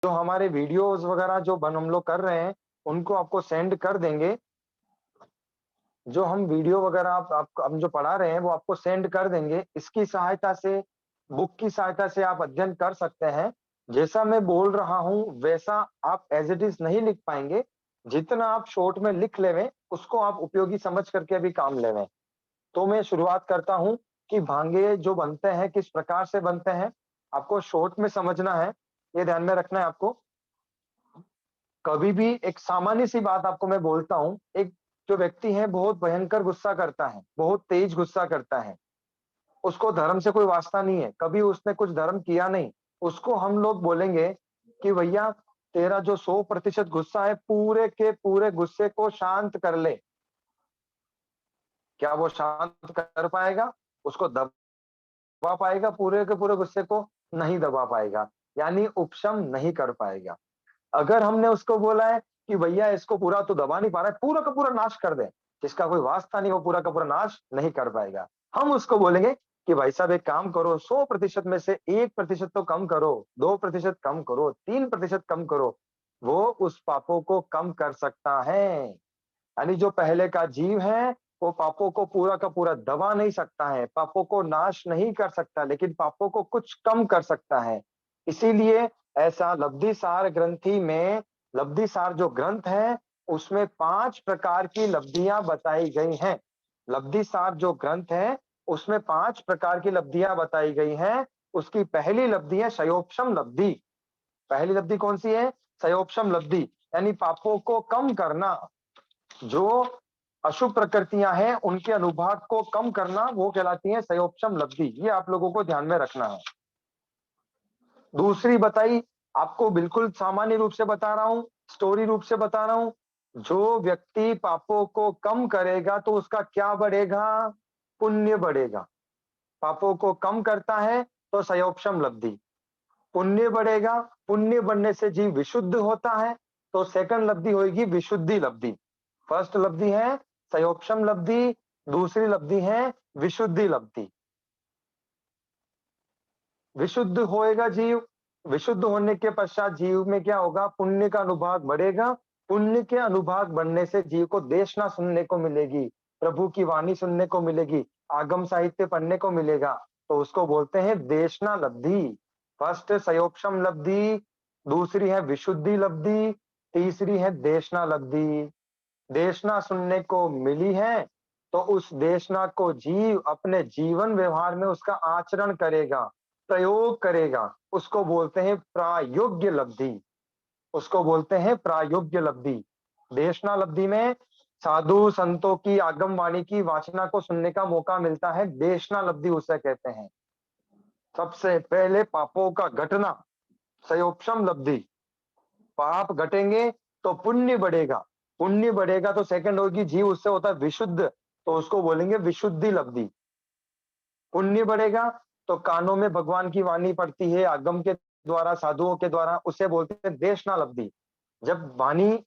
जो हमारे वीडियोज़ वगैरह जो हम लोग कर रहे हैं, उनको आपको सेंड कर देंगे। जो हम वीडियो वगैरह आप हम जो पढ़ा रहे हैं, वो आपको सेंड कर देंगे। इसकी सहायता से, बुक की सहायता से आप अध्ययन कर सकते हैं। जैसा मैं बोल रहा हूँ, वैसा आप एज़ इट इज़ नहीं लिख पाएँगे। जितना आप शॉर्ट में लिख लेवें, उसको आप उपयोगी समझ करके भी काम लेवें। तो मैं शुरुआत करता हूँ कि भांगे जो बनते हैं, किस प्रकार से बनते हैं, आपको शॉर्ट में समझना है, ये ध्यान में रखना है आपको। कभी भी एक सामान्य-सी बात आपको मैं बोलता हूँ, एक जो व्यक्ति है बहुत भयंकर गुस्सा करता है, बहुत तेज गुस्सा करता है, उसको धर्म से कोई वास्ता नहीं है, कभी उसने कुछ धर्म किया नहीं। उसको हम लोग बोलेंगे कि भैया तेरा जो 100% गुस्सा है, पूरे के पूरे गुस्से को शांत कर ले। क्या वो शांत कर पाएगा? उसको दबा पाएगा पूरे के पूरे गुस्से को? नहीं दबा पाएगा, यानी उपशम नहीं कर पाएगा। अगर हमने उसको बोला है कि भैया इसको पूरा तो दबा नहीं पा रहा है, पूरा का पूरा नाश कर दे, जिसका कोई वास्ता नहीं वो पूरा का पूरा नाश नहीं कर पाएगा। हम उसको बोलेंगे कि भाई साहब एक काम करो, 100% में से 1% तो कम करो, 2% कम करो, 3% कम करो। वो उस पापों को कम कर सकता है। यानी जो पहले का जीव है, वो पापों को पूरा का पूरा दबा नहीं सकता है, पापों को नाश नहीं कर सकता, लेकिन पापों को कुछ कम कर सकता है। इसीलिए ऐसा लब्धिसार ग्रंथि में, लब्धिसार जो ग्रंथ है, उसमें 5 प्रकार की लब्धियाँ बताई गई हैं। लब्धिसार जो ग्रंथ है, उसमें 5 प्रकार की लब्धियाँ बताई गई हैं। उसकी पहली लब्धि है क्षयोपशम लब्धि। पहली लब्धि कौन-सी है? क्षयोपशम लब्धि, यानी पापों को कम करना। जो अशुभ प्रकृतियां हैं, उनके अनुभाग को कम करना, वो कहलाती है क्षयोपशम लब्धि। ये आप लोगों को ध्यान में रखना है। दूसरी बताई, आपको बिल्कुल सामान्य रूप से बता रहा हूँ, स्टोरी रूप से बता रहा हूँ। जो व्यक्ति पापों को कम करेगा तो उसका क्या बढ़ेगा? पुण्य बढ़ेगा। पापों को कम करता है तो क्षयोपशम लब्धि। पुण्य बढ़ेगा, पुण्य बढ़ने से जीव विशुद्ध होता है, तो सेकंड लब्धि होएगी विशुद्धि लब्धि। फर्स्ट लब्धि है क्षयोपशम लब्धि, दूसरी लब्धि है विशुद्धि लब्धि। विशुद्ध होएगा जीव, विशुद्ध होने के पश्चात जीव में क्या होगा? पुण्य का अनुभाग बढ़ेगा, पुण्य के अनुभाग बढ़ने से जीव को देशना सुनने को मिलेगी, प्रभु की वाणी सुनने को मिलेगी, आगम साहित्य पढ़ने को मिलेगा, तो उसको बोलते हैं देशना लब्धि। फर्स्ट क्षयोपशम लब्धि, दूसरी है विशुद्धि लब्धि, तीसरी है देशना लब्धि। देशना सुनने को मिली है, तो उस देशना को जीव अपने जीवन व्यवहार में उसका आचरण करेगा, प्रयोग करेगा। उसको बोलते हैं प्रायोग्य लब्धि, उसको बोलते हैं प्रायोग्य लब्धि। देशना लब्धि में साधु संतों की आगम वाणी की वाचना को सुनने का मौका मिलता है, देशना लब्धि उसे कहते हैं। सबसे पहले पापों का घटना, क्षयोपशम लब्धि। पाप घटेंगे तो पुण्य बढ़ेगा, पुण्य बढ़ेगा तो सेकंड होगी जीव उससे होता है विशुद्ध, तो उसको बोलेंगे विशुद्धि लब्धि। पुण्य बढ़ेगा तो कानों में भगवान की वाणी पड़ती है आगम के द्वारा, साधुओं के द्वारा, उसे बोलते हैं देशना लब्धि। जब वाणी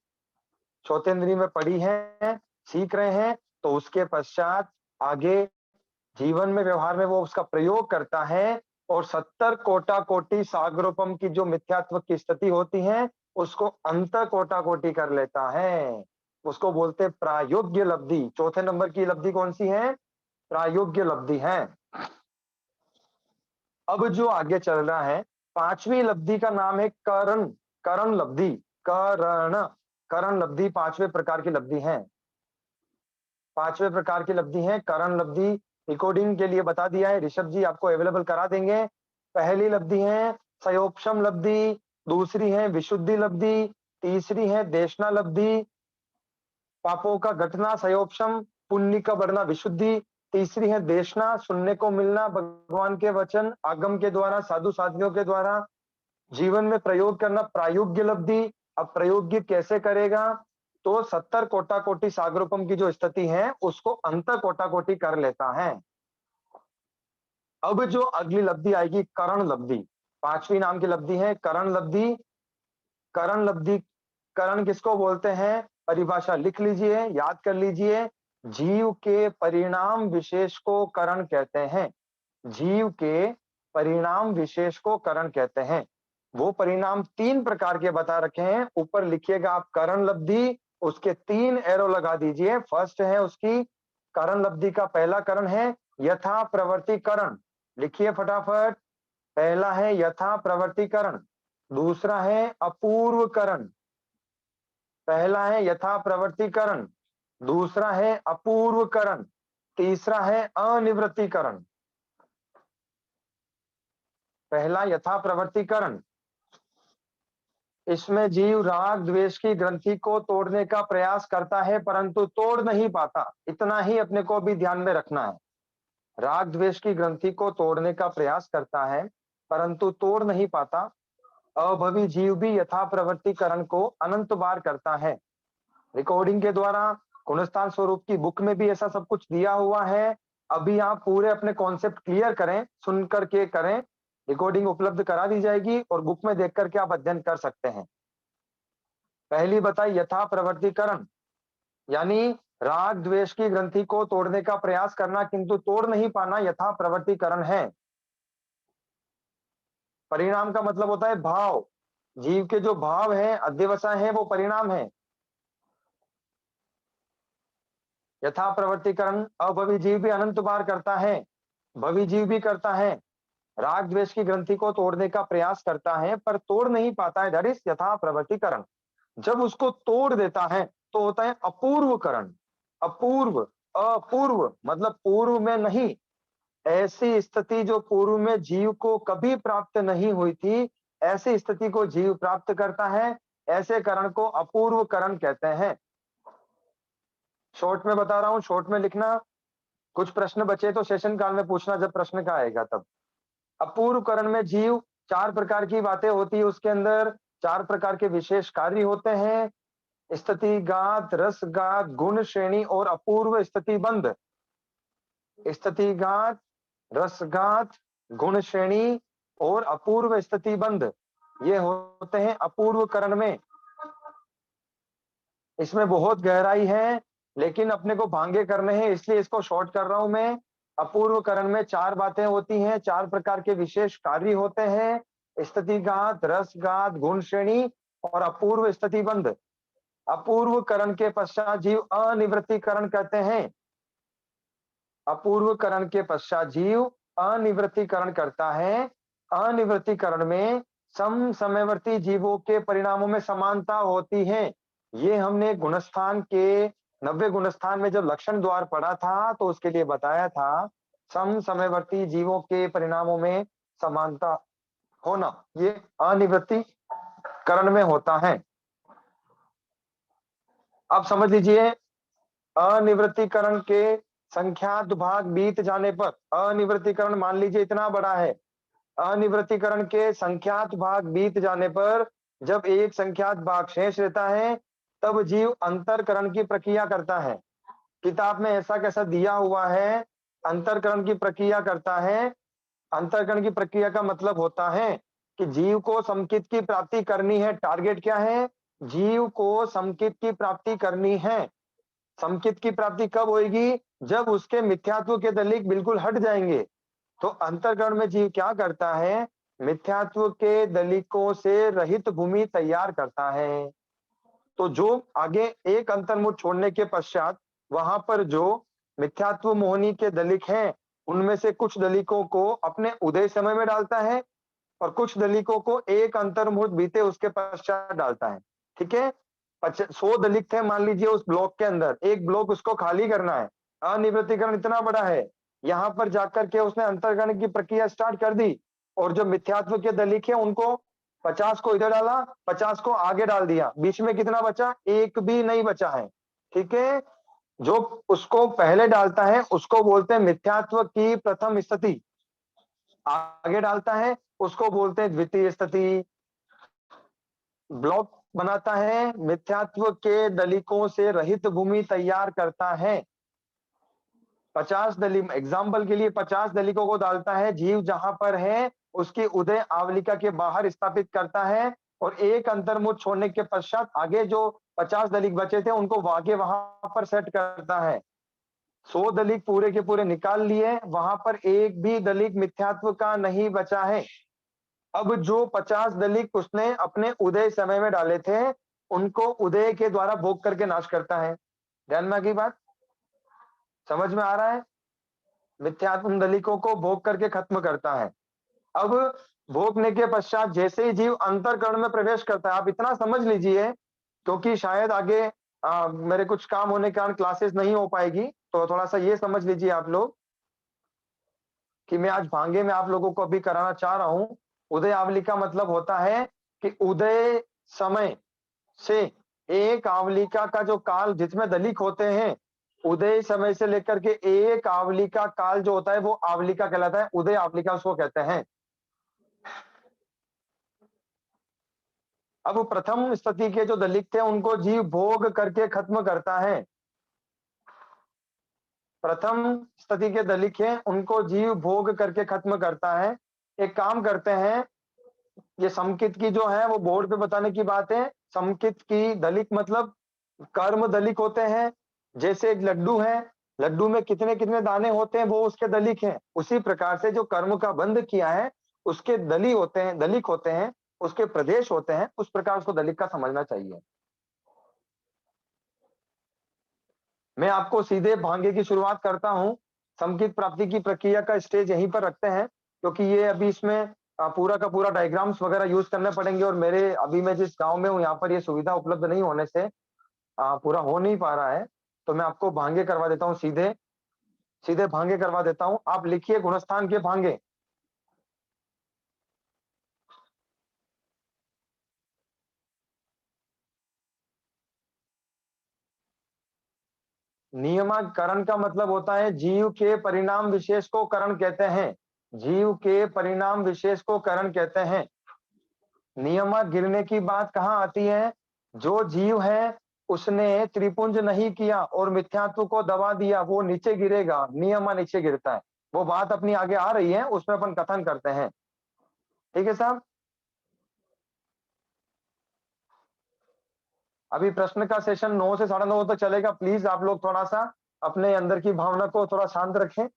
चौथेन्द्रिय में पड़ी है, सीख रहे हैं, तो उसके पश्चात आगे जीवन में व्यवहार में वो उसका प्रयोग करता है, और 70 कोटि कोटि सागरोपम की जो मिथ्यात्व की स्थिति होती है, उसको अंत कोटि कोटि कर लेता है। उसको बोलते हैं प्रायोग्य लब्धि। चौथे नंबर की लब्धि कौन सी है? प्रायोग्य लब्धि है। अब जो आगे चल रहा है, पांचवी लब्धि का नाम है करण, करण लब्धि। करण, करण लब्धि पांचवें प्रकार की लब्धि है। पांचवें प्रकार की लब्धि है करण लब्धि। रिकॉर्डिंग के लिए बता दिया है, ऋषभ जी आपको अवेलेबल करा देंगे। पहली लब्धि है क्षयोपशम लब्धि, दूसरी है विशुद्धि लब्धि, तीसरी है देशना लब्धि, पापों का घटना क्षयोपशम, पुण्य का बढ़ना विशुद्धि, तीसरी है देशना, सुनने को मिलना भगवान के वचन आगम के द्वारा, साधु साधियों के द्वारा, जीवन में प्रयोग करना प्रायोग्य लब्धि। अब प्रयोग्य कैसे करेगा? तो 70 कोटि कोटि सागरोपम की जो स्थिति है, उसको अंत कोटि कोटि कर लेता है। अब जो अगली लब्धि आएगी करण लब्धि, पांचवी नाम की लब्धि है करण लब्धि। करण लब्धि, करण किसको बोलते हैं? परिभाषा लिख लीजिए, याद कर लीजिए। जीव के परिणाम विशेष को करण कहते हैं। जीव के परिणाम विशेष को करण कहते हैं। वो परिणाम 3 प्रकार के बता रखे हैं। ऊपर लिखिएगा आप करण लब्धि, उसके 3 एरो लगा दीजिए। फर्स्ट है उसकी करण लब्धि का पहला करण है यथा प्रवर्तीकरण। लिखिए फटाफट। पहला है यथा प्रवर्तीकरण, दूसरा है अपूर्वकरण। पहला है यथा प्रवर्तीकरण, दूसरा है अपूर्वकरण, तीसरा है अनिवृत्तीकरण। पहला यथा प्रवर्तीकरण, इसमें जीव राग द्वेष की ग्रंथि को तोड़ने का प्रयास करता है परंतु तोड़ नहीं पाता। इतना ही अपने को भी ध्यान में रखना है। राग द्वेष की ग्रंथि को तोड़ने का प्रयास करता है परंतु तोड़ नहीं पाता। अभवी जीव भी यथा प्रवर्तीकरण को अनंत बार करता है। रिकॉर्डिंग के द्वारा गुणस्थान स्वरूप की बुक में भी ऐसा सब कुछ दिया हुआ है। अभी आप पूरे अपने कॉन्सेप्ट क्लियर करें, सुन करके करें। रिकॉर्डिंग उपलब्ध करा दी जाएगी और बुक में देख करके आप अध्ययन कर सकते हैं। पहली बताई यथा प्रवर्तीकरण, यानी राग द्वेष की ग्रंथि को तोड़ने का प्रयास करना किंतु तोड़ नहीं पाना, यथा प्रवर्तीकरण है। परिणाम का मतलब होता है भाव। जीव के जो भाव है, अध्यवसाय है, वो परिणाम है। यथा प्रवर्तीकरण अभवी जीव भी अनंत बार करता है, भवी जीव भी करता है। राग द्वेष की ग्रंथि को तोड़ने का प्रयास करता है पर तोड़ नहीं पाता है, दैट इज यथा प्रवर्तीकरण। जब उसको तोड़ देता है तो होता है अपूर्वकरण। अपूर्व, अपूर्व मतलब पूर्व में नहीं, ऐसी स्थिति जो पूर्व में जीव को कभी प्राप्त नहीं हुई थी, ऐसी स्थिति को जीव प्राप्त करता है। ऐसे करण को अपूर्व करण कहते हैं। शॉर्ट में बता रहा हूं, शॉर्ट में लिखना। कुछ प्रश्न बचे तो सेशन काल में पूछना जब प्रश्न का आएगा तब। अपूर्व करण में जीव 4 प्रकार की बातें होती है, उसके अंदर 4 प्रकार के विशेष कार्य होते हैं। स्थितिघात, रसघात, गुण श्रेणी और अपूर्व स्थितिबंध। स्थितिघात, रसघात, गुण श्रेणी और अपूर्व स्थितिबंध, ये होते हैं अपूर्व करण में। इसमें बहुत गहराई है लेकिन अपने को भांगे करने हैं, इसलिए इसको शॉर्ट कर रहा हूं मैं। अपूर्व करण में 4 बातें होती हैं, 4 प्रकार के विशेष कार्य होते हैं। स्थितिघात, रसघात, गुण श्रेणी और अपूर्व स्थितिबंध। अपूर्व करण के पश्चात जीव अनिवृत्तीकरण कहते हैं। अपूर्व करण के पश्चात जीव अनिवृत्तीकरण करता है। अनिवृत्तीकरण में समवर्ती जीवों के परिणामों में समानता होती है। ये हमने गुणस्थान के 90 गुणस्थान में जब लक्षण द्वार पढ़ा था तो उसके लिए बताया था। समवर्ती जीवों के परिणामों में समानता होना, ये अनिवृत्तीकरण में होता है। अब समझ लीजिए, अनिवृत्तीकरण के संख्यात भाग बीत जाने पर, अनिवृत्तीकरण मान लीजिए इतना बड़ा है, अनिवृत्तीकरण के संख्यात भाग बीत जाने पर जब एक संख्यात भाग शेष रहता है तब जीव अंतरकरण की प्रक्रिया करता है। किताब में ऐसा कैसा दिया हुआ है, अंतरकरण की प्रक्रिया करता है। अंतरकरण की प्रक्रिया का मतलब होता है कि जीव को समकित की प्राप्ति करनी है। टारगेट क्या है? जीव को समकित की प्राप्ति करनी है। समकित की प्राप्ति कब होगी? जब उसके मिथ्यात्व के दलिक बिल्कुल हट जाएंगे। तो अंतरकरण में जीव क्या करता है? मिथ्यात्व के दलिकों से रहित भूमि तैयार करता है। तो जो आगे एक अंतर्मुख छोड़ने के पश्चात वहां पर जो मिथ्यात्व मोहनी के दलिक हैं, उनमें से कुछ दलिकों को अपने उदय समय में डालता है और कुछ दलिकों को एक अंतर्मुहूर्त बीते उसके पश्चात डालता है। ठीक है, 100 दलित थे मान लीजिए उस ब्लॉक के अंदर, एक ब्लॉक उसको खाली करना है। अनिवृत्तीकरण इतना बड़ा है, यहाँ पर जाकर के उसने अंतर्करण की प्रक्रिया स्टार्ट कर दी और जो मिथ्यात्व के दलित है उनको 50 को इधर डाला, 50 को आगे डाल दिया। बीच में कितना बचा? एक भी नहीं बचा है। ठीक है, जो उसको पहले डालता है उसको बोलते हैं मिथ्यात्व की प्रथम स्थिति, आगे डालता है उसको बोलते हैं द्वितीय स्थिति। ब्लॉक बनाता है, मिथ्यात्व के दलिकों से रहित भूमि तैयार करता है। 50 दलित, एग्जाम्पल के लिए 50 दलिकों को डालता है, जीव जहां पर है उसकी उदय आवलिका के बाहर स्थापित करता है और एक अंतर्मुख छोड़ने के पश्चात आगे जो 50 दलिक बचे थे उनको आगे वहां पर सेट करता है। 100 दलिक पूरे के पूरे निकाल लिए, वहां पर एक भी दलिक मिथ्यात्व का नहीं बचा है। अब जो 50 दलिक उसने अपने उदय समय में डाले थे, उनको उदय के द्वारा भोग करके नाश करता है। ध्यान में आ गई बात? समझ में आ रहा है? मिथ्यात्म दलिकों को भोग करके खत्म करता है। अब भोगने के पश्चात जैसे ही जीव अंतःकरण में प्रवेश करता है, आप इतना समझ लीजिए, क्योंकि शायद आगे मेरे कुछ काम होने के कारण क्लासेस नहीं हो पाएगी, तो थोड़ा सा ये समझ लीजिए आप लोग कि मैं आज भांगे में आप लोगों को अभी कराना चाह रहा हूं। उदय आवली का मतलब होता है कि उदय समय से एक आवलिका का जो काल जिसमें दलिक होते हैं, उदय समय से लेकर के एक आवलिका काल जो होता है वो आवलिका कहलाता है। उदय आवलिका उसको कहते हैं। अब प्रथम स्थिति के जो दलित थे उनको जीव भोग करके खत्म करता है। प्रथम स्थिति के दलित हैं उनको जीव भोग करके खत्म करता है। एक काम करते हैं, ये समकित की जो है वो बोर्ड पे बताने की बात है। समकित की दलित मतलब कर्म दलिक होते हैं। जैसे एक लड्डू है, लड्डू में कितने कितने दाने होते हैं वो उसके दलिक हैं। उसी प्रकार से जो कर्म का बंध किया है उसके दली होते हैं, दलिक होते हैं, उसके प्रदेश होते हैं। उस प्रकार उसको दलिक का समझना चाहिए। मैं आपको सीधे भांगे की शुरुआत करता हूं। समकित प्राप्ति की प्रक्रिया का स्टेज यहीं पर रखते हैं, क्योंकि ये अभी इसमें पूरा का पूरा डायग्राम्स वगैरह यूज करने पड़ेंगे, और मेरे अभी मैं जिस गांव में हूँ यहाँ पर ये सुविधा उपलब्ध नहीं होने से पूरा हो नहीं पा रहा है। तो मैं आपको भांगे करवा देता हूँ, सीधे सीधे भांगे करवा देता हूँ। आप लिखिए गुणस्थान के भांगे। नियमकरण का मतलब होता है जीव के परिणाम विशेष को करण कहते हैं। जीव के परिणाम विशेष को करण कहते हैं। नियमक गिरने की बात कहाँ आती है? जो जीव है उसने त्रिपुंज नहीं किया और मिथ्यात्व को दबा दिया, वो नीचे गिरेगा। नियमा नीचे गिरता है। वो बात अपनी आगे आ रही है, उसमें अपन कथन करते हैं। ठीक है साहब? अभी प्रश्न का सेशन 9 से 9:30 तक चलेगा। प्लीज आप लोग थोड़ा सा अपने अंदर की भावना को थोड़ा शांत रखें।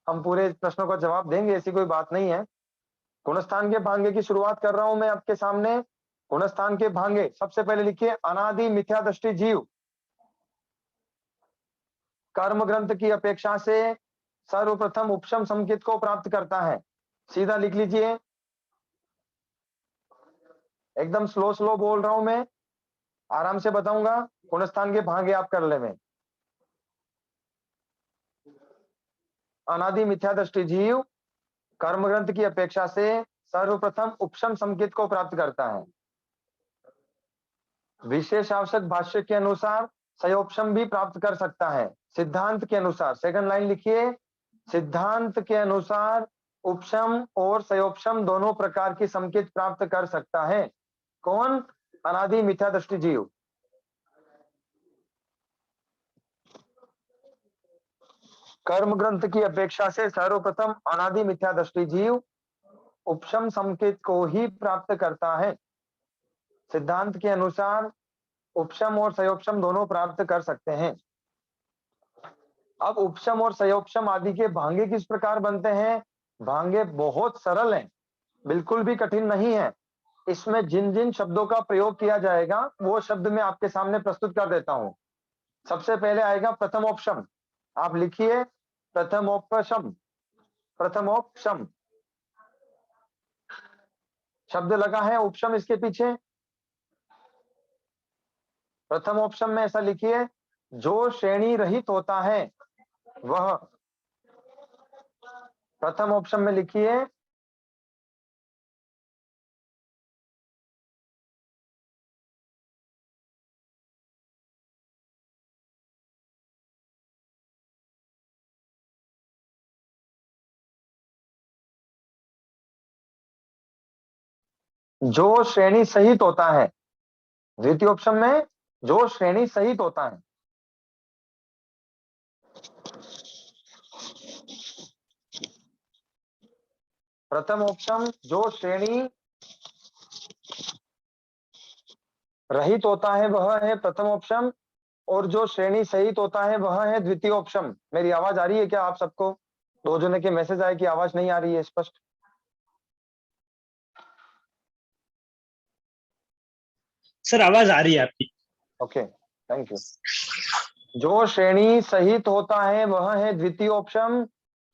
हम पूरे प्रश्नों का जवाब देंगे, ऐसी कोई बात नहीं है। गुणस्थान के भांगे की शुरुआत कर रहा हूं मैं आपके सामने। गुणस्थान के भांगे सबसे पहले लिखिए, अनादि मिथ्या दृष्टि जीव कर्म ग्रंथ की अपेक्षा से सर्वप्रथम उपशम संकेत को प्राप्त करता है। सीधा लिख लीजिए, एकदम स्लो स्लो बोल रहा हूं मैं, आराम से बताऊंगा। गुणस्थान के भांगे आप कर ले में। अनादि मिथ्या दृष्टि जीव कर्म ग्रंथ की अपेक्षा से सर्वप्रथम उपशम संकेत को प्राप्त करता है। विशेष आवश्यक भाष्य के अनुसार सयोपशम भी प्राप्त कर सकता है। सिद्धांत के अनुसार, सेकंड लाइन लिखिए, सिद्धांत के अनुसार उपशम और सयोपशम दोनों प्रकार की संकेत प्राप्त कर सकता है। कौन? अनादि मिथ्या दृष्टि जीव। कर्म ग्रंथ की अपेक्षा से सर्वप्रथम अनादि मिथ्या दृष्टि जीव उपशम संकेत को ही प्राप्त करता है। सिद्धांत के अनुसार उपशम और सयोपशम दोनों प्राप्त कर सकते हैं। अब उपशम और सयोपशम आदि के भांगे किस प्रकार बनते हैं? भांगे बहुत सरल हैं, बिल्कुल भी कठिन नहीं है। इसमें जिन जिन शब्दों का प्रयोग किया जाएगा वो शब्द मैं आपके सामने प्रस्तुत कर देता हूं। सबसे पहले आएगा प्रथमोपशम। आप लिखिए प्रथमोपशम। प्रथमोपशम शब्द लगा है उपशम इसके पीछे। प्रथमोपशम में ऐसा लिखिए, जो श्रेणी रहित होता है वह। प्रथम ऑप्शन में लिखिए, जो श्रेणी सहित होता है। द्वितीय ऑप्शन में जो श्रेणी सहित होता है। प्रथम ऑप्शन जो श्रेणी रहित होता है वह है प्रथम ऑप्शन, और जो श्रेणी सहित होता है वह है द्वितीय ऑप्शन। मेरी आवाज आ रही है क्या आप सबको? दो जने के मैसेज आए कि आवाज नहीं आ रही है स्पष्ट। सर आवाज आ रही है आपकी। Okay, thank you. जो श्रेणी सहित होता है वह है द्वितीय ऑप्शन,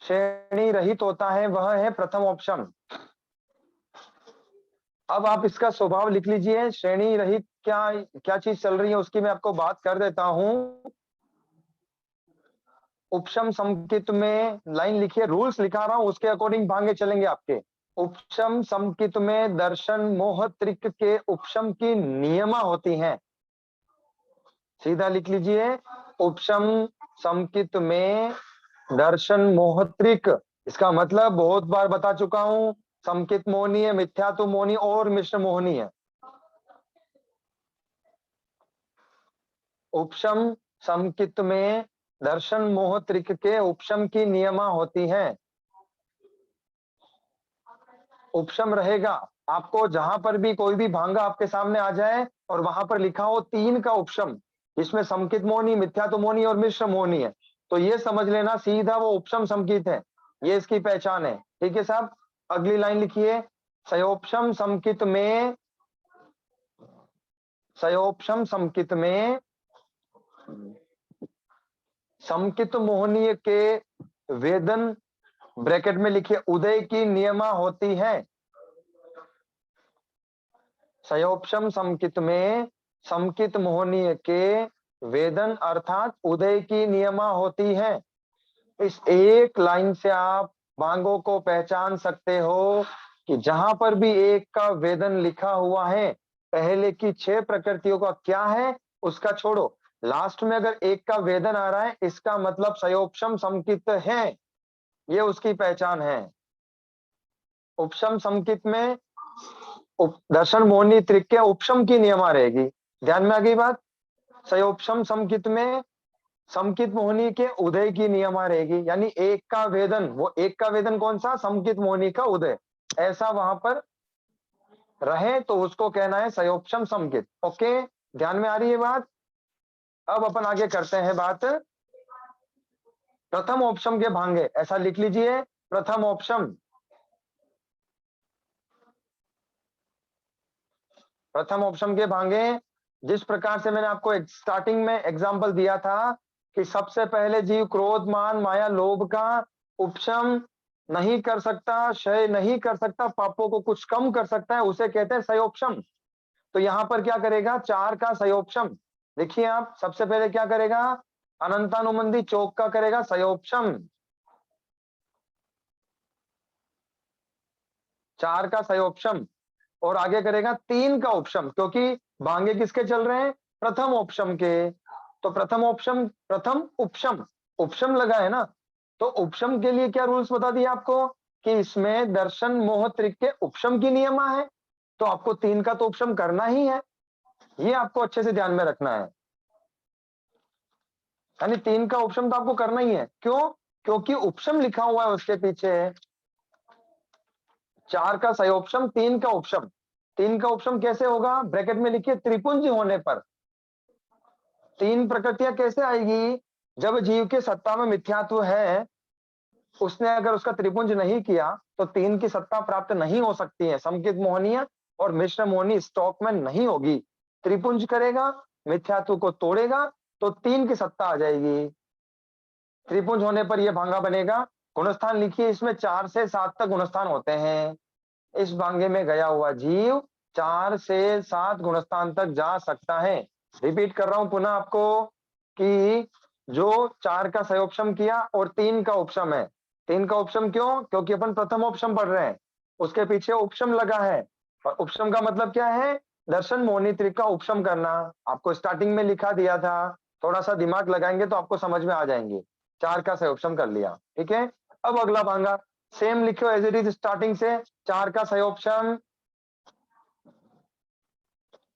श्रेणी रहित होता है वह है प्रथम ऑप्शन। अब आप इसका स्वभाव लिख लीजिए। श्रेणी रहित क्या क्या चीज चल रही है उसकी मैं आपको बात कर देता हूं। उपशम समकित में लाइन लिखिए, रूल्स लिखा रहा हूं उसके अकॉर्डिंग भांगे चलेंगे आपके। उपशम समकित में दर्शन मोह त्रिक के उपशम की नियमा होती हैं। सीधा लिख लीजिए, उपशम समकित में दर्शन मोह त्रिक, इसका मतलब बहुत बार बता चुका हूं, समकित मोहनी है, मिथ्यात्व मोहनी और मिश्र मोहनी है। उपशम समकित में दर्शन मोह त्रिक के उपशम की नियमा होती हैं। उपशम रहेगा आपको जहां पर भी कोई भी भांगा आपके सामने आ जाए और वहां पर लिखा हो 3 का उपशम, इसमें समकित मोहनी, मिथ्यात्व मोहनी और मिश्र मोहनी है, तो ये समझ लेना सीधा वो उपशम समकित है, ये इसकी पहचान है। ठीक है साहब, अगली लाइन लिखिए, सयोपशम समकित में, सयोपशम समकित में समकित मोहनीय के वेदन, ब्रैकेट में लिखिए उदय की नियमा होती है। सयोपशम समकित में समकित मोहनीय के वेदन अर्थात उदय की नियमा होती है। इस एक लाइन से आप भांगों को पहचान सकते हो कि जहां पर भी एक का वेदन लिखा हुआ है, पहले की 6 प्रकृतियों का क्या है उसका छोड़ो, लास्ट में अगर एक का वेदन आ रहा है इसका मतलब सयोपशम समकित है, ये उसकी पहचान है। उपशम समकित में दर्शन मोहनी त्रिक के उपशम की नियमा रहेगी, ध्यान में आ गई बात। सयोपशम समकित में समकित मोहनी के उदय की नियमा रहेगी, यानी एक का वेदन, वो एक का वेदन कौन सा, समकित मोहनी का उदय, ऐसा वहां पर रहे तो उसको कहना है सयोपशम समकित। ओके, ध्यान में आ रही है बात। अब अपन आगे करते हैं बात प्रथम ऑप्शन के भांगे, ऐसा लिख लीजिए, प्रथम ऑप्शन, प्रथम ऑप्शन के भांगे जिस प्रकार से मैंने आपको स्टार्टिंग में एग्जांपल दिया था कि सबसे पहले जीव क्रोध मान माया लोभ का उपशम नहीं कर सकता, क्षय नहीं कर सकता, पापों को कुछ कम कर सकता है, उसे कहते हैं सयोपशम। तो यहां पर क्या करेगा, 4 का सयोपशम। देखिए आप, सबसे पहले क्या करेगा, अनंतानुबंधी चौक का करेगा सयोपशम, 4 का सयोपशम, और आगे करेगा 3 का उपशम, क्योंकि भांगे किसके चल रहे हैं, प्रथम उपशम के। तो प्रथम ऑप्शन, प्रथम उपशम, उपशम लगा है ना, तो उपशम के लिए क्या रूल्स बता दिए आपको कि इसमें दर्शन मोह त्रिक के उपशम की नियमा है, तो आपको 3 का तो उपशम करना ही है, ये आपको अच्छे से ध्यान में रखना है। यानी 3 का उपशम तो आपको करना ही है, क्यों, क्योंकि उपशम लिखा हुआ है उसके पीछे। 4 का सयोपशम, 3 का उपशम। 3 का उपशम कैसे होगा, ब्रैकेट में लिखिए त्रिपुंज होने पर। 3 प्रकृतियां कैसे आएगी, जब जीव के सत्ता में मिथ्यात्व है, उसने अगर उसका त्रिपुंज नहीं किया तो 3 की सत्ता प्राप्त नहीं हो सकती है, समकित मोहनीय और मिश्र मोहनी स्टॉक में नहीं होगी। त्रिपुंज करेगा, मिथ्यात्व को तोड़ेगा, तो 3 की सत्ता आ जाएगी, त्रिपुंज होने पर यह भांगा बनेगा। गुणस्थान लिखिए, इसमें 4 से 7 तक गुणस्थान होते हैं, इस भांगे में गया हुआ जीव 4 से 7 गुणस्थान तक जा सकता है। रिपीट कर रहा हूं पुनः आपको कि जो 4 का सयोपशम किया और 3 का उपशम है। 3 का उपशम क्यों, क्योंकि अपन प्रथम उपशम पढ़ रहे हैं, उसके पीछे उपशम लगा है, और उपशम का मतलब क्या है, दर्शन मोहनी त्रिक का उपशम करना। आपको स्टार्टिंग में लिखा दिया था, थोड़ा सा दिमाग लगाएंगे तो आपको समझ में आ जाएंगे। 4 का सयोपशम कर लिया, ठीक है। अब अगला भांगा सेम लिखो एज इट इज, स्टार्टिंग से 4 का सयोपशम।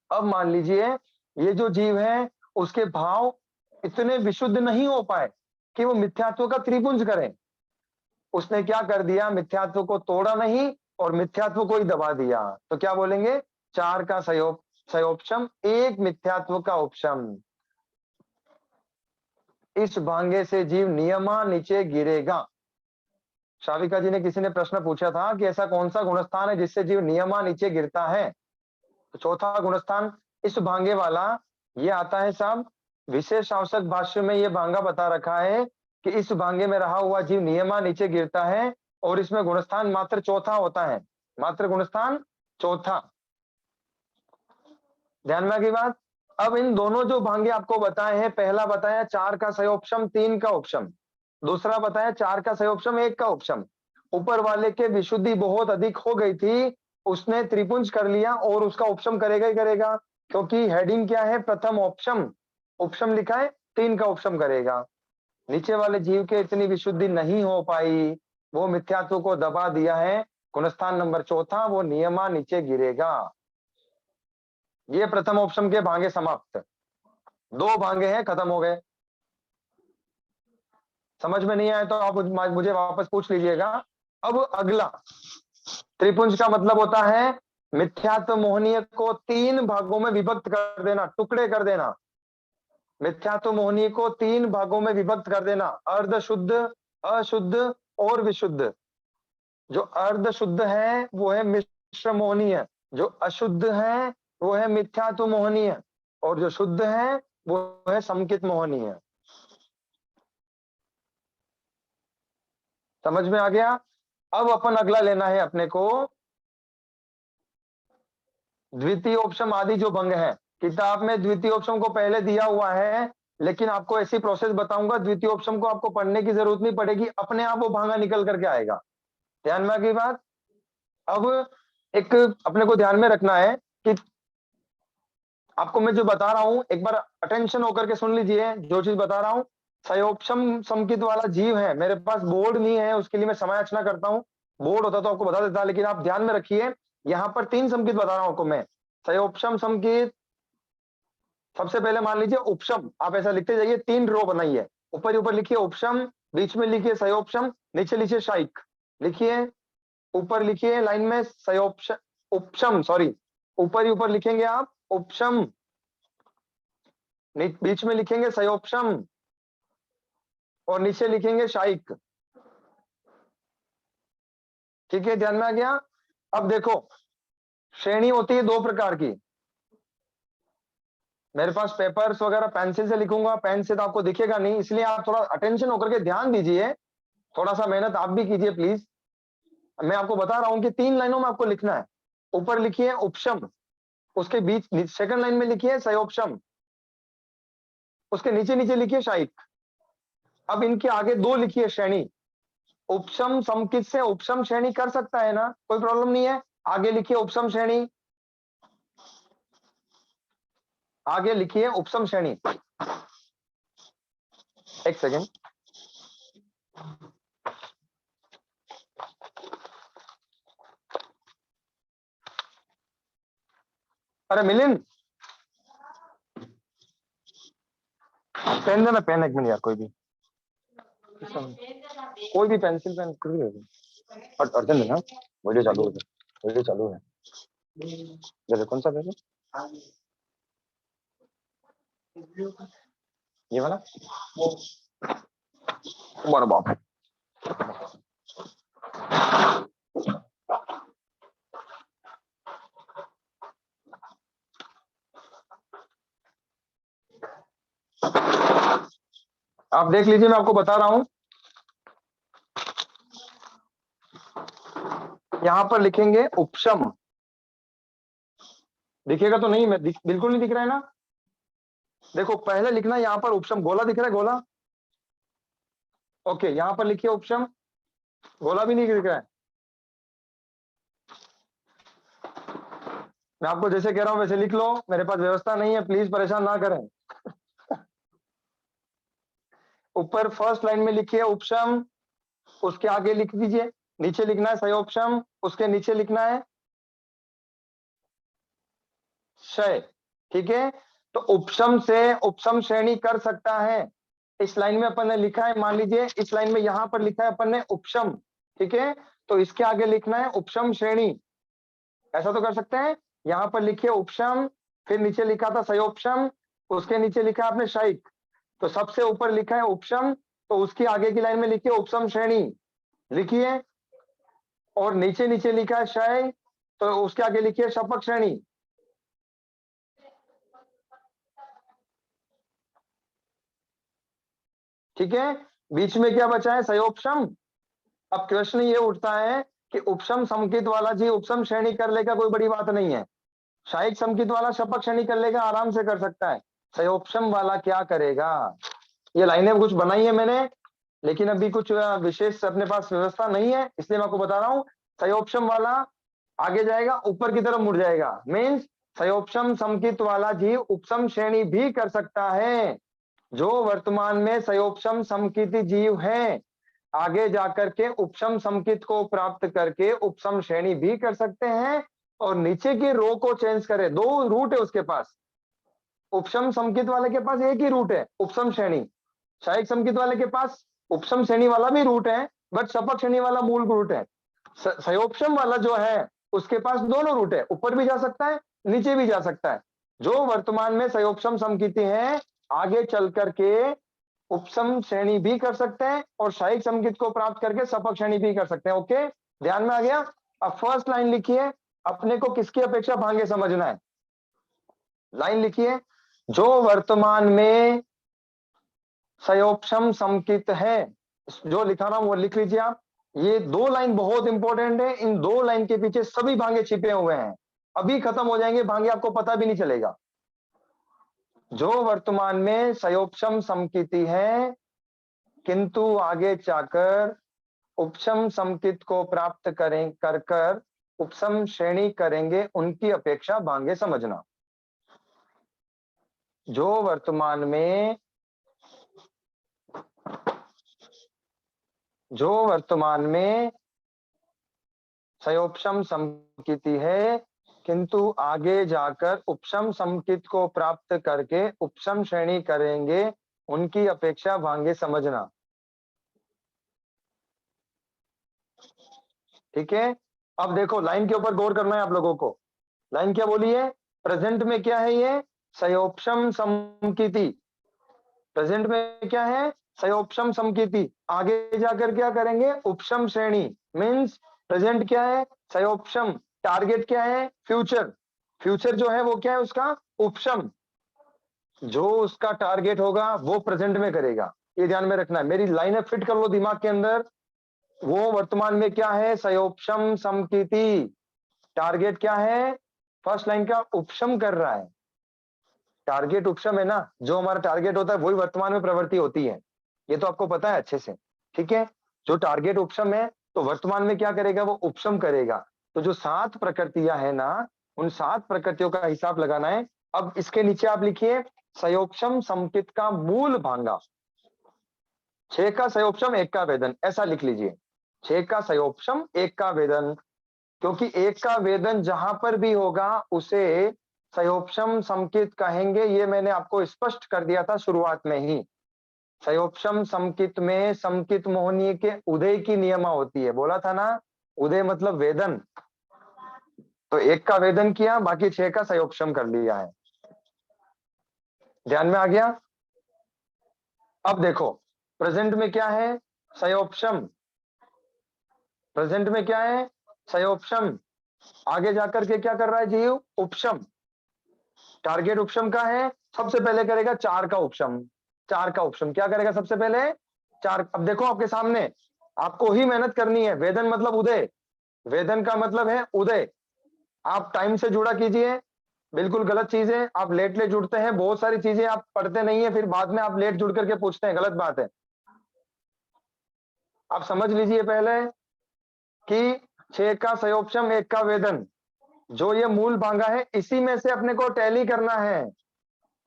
अब मान लीजिए ये जो जीव है उसके भाव इतने विशुद्ध नहीं हो पाए कि वो मिथ्यात्व का त्रिपुंज करे, उसने क्या कर दिया, मिथ्यात्व को तोड़ा नहीं और मिथ्यात्व को ही दबा दिया, तो क्या बोलेंगे, 4 का सयोपशम, 1 मिथ्यात्व का उपशम। इस भांगे से जीव नियमा नीचे गिरेगा। शाविका जी ने, किसी ने प्रश्न पूछा था कि ऐसा कौन सा गुणस्थान है जिससे जीव नियमा नीचे गिरता है, तो चौथा गुणस्थान इस भांगे वाला ये आता है साहब, विशेष आवश्यक भाष्य में ये भांगा बता रखा है कि इस भांगे में रहा हुआ जीव नियमा नीचे गिरता है और इसमें गुणस्थान मात्र चौथा होता है, मात्र गुणस्थान चौथा। ध्यान में आ गई बात। अब इन दोनों जो भांगे आपको बताए हैं, पहला बताया 4 का सयोपशम 3 का उपशम, दूसरा बताया 4 का सयोपशम 1 का उपशम। ऊपर वाले के विशुद्धि बहुत अधिक हो गई थी, उसने त्रिपुंज कर लिया और उसका उपशम करेगा ही करेगा, क्योंकि हेडिंग क्या है, प्रथम उपशम, उपशम लिखा है 3 का उपशम करेगा। नीचे वाले जीव के इतनी विशुद्धि नहीं हो पाई, वो मिथ्यात्व को दबा दिया है, गुणस्थान नंबर चौथा, वो नियमा नीचे गिरेगा। ये प्रथम ऑप्शन के भांगे समाप्त, 2 भांगे हैं, खत्म हो गए। समझ में नहीं आए तो आप मुझे वापस पूछ लीजिएगा। अब अगला, त्रिपुंज का मतलब होता है मिथ्यात्व मोहनीय को 3 भागों में विभक्त कर देना, टुकड़े कर देना। मिथ्यात्व मोहनीय को 3 भागों में विभक्त कर देना, अर्ध शुद्ध, अशुद्ध और विशुद्ध। जो अर्ध शुद्ध है वो है मिश्र मोहनीय, जो अशुद्ध है वो है मिथ्यात्व मोहनीय, और जो शुद्ध है वो है समकित मोहनीय। समझ में आ गया। अब अपन अगला लेना है अपने को द्वितीय ऑप्शन आदि जो भंग है। किताब में द्वितीय ऑप्शन को पहले दिया हुआ है, लेकिन आपको ऐसी प्रोसेस बताऊंगा, द्वितीय ऑप्शन को आपको पढ़ने की जरूरत नहीं पड़ेगी, अपने आप वो भांगा निकल करके आएगा। ध्यान में आ गई बात। अब एक अपने को ध्यान में रखना है कि आपको मैं जो बता रहा हूं, एक बार अटेंशन होकर के सुन लीजिए जो चीज बता रहा हूं। सयोपशम समकित वाला जीव है, मेरे पास बोर्ड नहीं है, उसके लिए मैं समायाचना करता हूं। बोर्ड होता तो आपको बता देता, लेकिन आप ध्यान में रखिए, यहाँ पर 3 समकित बता रहा हूं आपको मैं। सयोपशम समकित, सबसे पहले मान लीजिए उपशम, आप ऐसा लिखते जाइए, 3 रो बनाइए, ऊपर ऊपर लिखिए उपशम, बीच में लिखिए सयोपशम, नीचे लिखिए शाइक, लिखिए ऊपर लिखिए लाइन में सयोपशम, उपशम, सॉरी, ऊपर ही ऊपर लिखेंगे आप उपशम, बीच में लिखेंगे सयोपशम और नीचे लिखेंगे शाइक। ठीक है, ध्यान में आ गया। अब देखो, श्रेणी होती है 2 प्रकार की। मेरे पास पेपर्स वगैरह पेंसिल से लिखूंगा, पेन से तो आपको दिखेगा नहीं, इसलिए आप थोड़ा अटेंशन होकर के ध्यान दीजिए, थोड़ा सा मेहनत आप भी कीजिए प्लीज। मैं आपको बता रहा हूं कि 3 लाइनों में आपको लिखना है। ऊपर लिखिए उपशम, उसके बीच सेकंड लाइन में लिखिए सयोपशम, उसके नीचे नीचे लिखिए शाइक। अब इनके आगे 2 लिखिए श्रेणी। उपशम समकित से उपशम श्रेणी कर सकता है ना, कोई प्रॉब्लम नहीं है। आगे लिखिए उपशम श्रेणी, आगे लिखिए उपशम श्रेणी। एक सेकेंड, अरे मिलिंद पेन देना, पेन 1 मिनट यार, कोई भी पेंसिल पेन कर और अर्जन देना। वीडियो चालू है, वीडियो चालू है। जैसे कौन सा पेन, ये वाला, तुम्हारा बाप है। आप देख लीजिए, मैं आपको बता रहा हूं, यहां पर लिखेंगे उपशम, दिखेगा तो नहीं, मैं बिल्कुल नहीं दिख रहा है ना। देखो पहले लिखना यहां पर उपशम, गोला दिख रहा है, गोला, ओके, यहां पर लिखिए उपशम, गोला भी नहीं दिख रहा है। मैं आपको जैसे कह रहा हूं वैसे लिख लो, मेरे पास व्यवस्था नहीं है, प्लीज परेशान ना करें। ऊपर फर्स्ट लाइन में लिखिए उपशम, उसके आगे लिख दीजिए, नीचे लिखना है सयोपशम, उसके नीचे लिखना है शय। ठीक है, तो उपशम से उपशम श्रेणी कर सकता है। इस लाइन में अपन ने लिखा है, मान लीजिए इस लाइन में यहां पर लिखा है अपन ने उपशम, ठीक है, तो इसके आगे लिखना है उपशम श्रेणी, ऐसा तो कर सकते हैं। यहां पर लिखिए उपशम, फिर नीचे लिखा था सयोपशम, उसके नीचे लिखा है आपने शाइक, तो सबसे ऊपर लिखा है उपशम, तो उसकी आगे की लाइन में लिखिए उपशम श्रेणी लिखिए, और नीचे नीचे लिखा है शय, तो उसके आगे लिखिए शपक श्रेणी। ठीक है, बीच में क्या बचा है, सयोपशम। अब प्रश्न ये उठता है कि उपशम समकित वाला जी उपशम श्रेणी कर लेगा, कोई बड़ी बात नहीं है। शायिक समकित वाला शपक श्रेणी कर लेगा, आराम से कर सकता है। सयोपशम वाला क्या करेगा, ये लाइनें कुछ बनाई है मैंने, लेकिन अभी कुछ विशेष अपने पास व्यवस्था नहीं है, इसलिए मैं आपको बता रहा हूं। सयोपशम वाला आगे जाएगा, ऊपर की तरफ मुड़ जाएगा, मीन्स सयोपशम समकित वाला जीव उपशम श्रेणी भी कर सकता है। जो वर्तमान में सयोपशम समकित जीव है, आगे जाकर के उपशम समकित को प्राप्त करके उपशम श्रेणी भी कर सकते हैं। और नीचे की रो को चेंज करें, दो रूट है उसके पास। उपशम समकित वाले के पास एक ही रूट है, उपशम श्रेणी। शायिक समकित वाले के पास उपशम श्रेणी वाला भी रूट है, बट शपक श्रेणी वाला मूल रूट है। सयोपशम वाला जो है उसके पास दोनों रूट है, ऊपर भी जा सकता है, नीचे भी जा सकता है। जो वर्तमान में सयोपशम समकिति है, आगे चल करके उपशम श्रेणी भी कर सकते हैं और शायिक समकित को प्राप्त करके शपक श्रेणी भी कर सकते हैं। ओके, ध्यान में आ गया। अब फर्स्ट लाइन लिखिए, अपने को किसकी अपेक्षा भांगे समझना है। लाइन लिखिए, जो वर्तमान में सयोपशम समकित है, जो लिखा रहा हूं वो लिख लीजिए आप। ये दो लाइन बहुत इंपॉर्टेंट है, इन दो लाइन के पीछे सभी भांगे छिपे हुए हैं, अभी खत्म हो जाएंगे भांगे, आपको पता भी नहीं चलेगा। जो वर्तमान में सयोपशम समकिति है, किंतु आगे जाकर उपशम समकित को प्राप्त करें कर कर उपशम श्रेणी करेंगे, उनकी अपेक्षा भांगे समझना। जो वर्तमान में सयोपशम समकिति है, किंतु आगे जाकर उपशम समकित को प्राप्त करके उपशम श्रेणी करेंगे, उनकी अपेक्षा भांगे समझना। ठीक है, अब देखो लाइन के ऊपर गौर करना है आप लोगों को। लाइन क्या बोली है, प्रेजेंट में क्या है, ये सयोपशम समकिति। प्रेजेंट में क्या है, सयोपशम समकिति। आगे जाकर क्या करेंगे, उपशम श्रेणी। मींस प्रेजेंट क्या है, सयोपशम। टारगेट क्या है, फ्यूचर। फ्यूचर जो है वो क्या है उसका, उपशम। जो उसका टारगेट होगा वो प्रेजेंट में करेगा, ये ध्यान में रखना है। मेरी लाइनें फिट कर लो दिमाग के अंदर। वो वर्तमान में क्या है, सयोपशम समकिति। टारगेट क्या है, फर्स्ट लाइन का उपशम कर रहा है। टारगेट उपशम है ना, जो हमारा टारगेट होता है वही वर्तमान में प्रवृत्ति होती है, ये तो आपको पता है अच्छे से। ठीक है, जो टारगेट उपशम है तो वर्तमान में क्या करेगा, वो उपशम करेगा। तो जो 7 प्रकृतियां है ना, उन 7 प्रकृतियों का हिसाब लगाना है। अब इसके नीचे आप लिखिए, सयोपशम समकित का मूल भांगा। 6 का सयोपशम 1 का वेदन, ऐसा लिख लीजिए। 6 का सयोपशम 1 का वेदन, क्योंकि 1 का वेदन जहां पर भी होगा उसे सयोपशम समकित कहेंगे, ये मैंने आपको स्पष्ट कर दिया था शुरुआत में ही। सयोपशम समकित में समकित मोहनीय के उदय की नियमा होती है, बोला था ना, उदय मतलब वेदन। तो 1 का वेदन किया, बाकी 6 का सयोपशम कर लिया है। ध्यान में आ गया। अब देखो प्रेजेंट में क्या है, सयोपशम। प्रेजेंट में क्या है, सयोपशम। आगे जाकर के क्या कर रहा है जीव, उपशम। टारगेट उपशम का है, सबसे पहले करेगा 4 का उपशम। 4 का उपशम क्या करेगा सबसे पहले, 4। अब देखो आपके सामने, आपको ही मेहनत करनी है। वेदन मतलब उदय, वेदन का मतलब है उदय। आप टाइम से जुड़ा कीजिए, बिल्कुल गलत चीज है, आप लेट लेट जुड़ते हैं, बहुत सारी चीजें आप पढ़ते नहीं है, फिर बाद में आप लेट जुड़ करके पूछते हैं, गलत बात है। आप समझ लीजिए पहले कि 6 का सयोपशम 1 का वेदन, जो ये मूल भांगा है, इसी में से अपने को टैली करना है।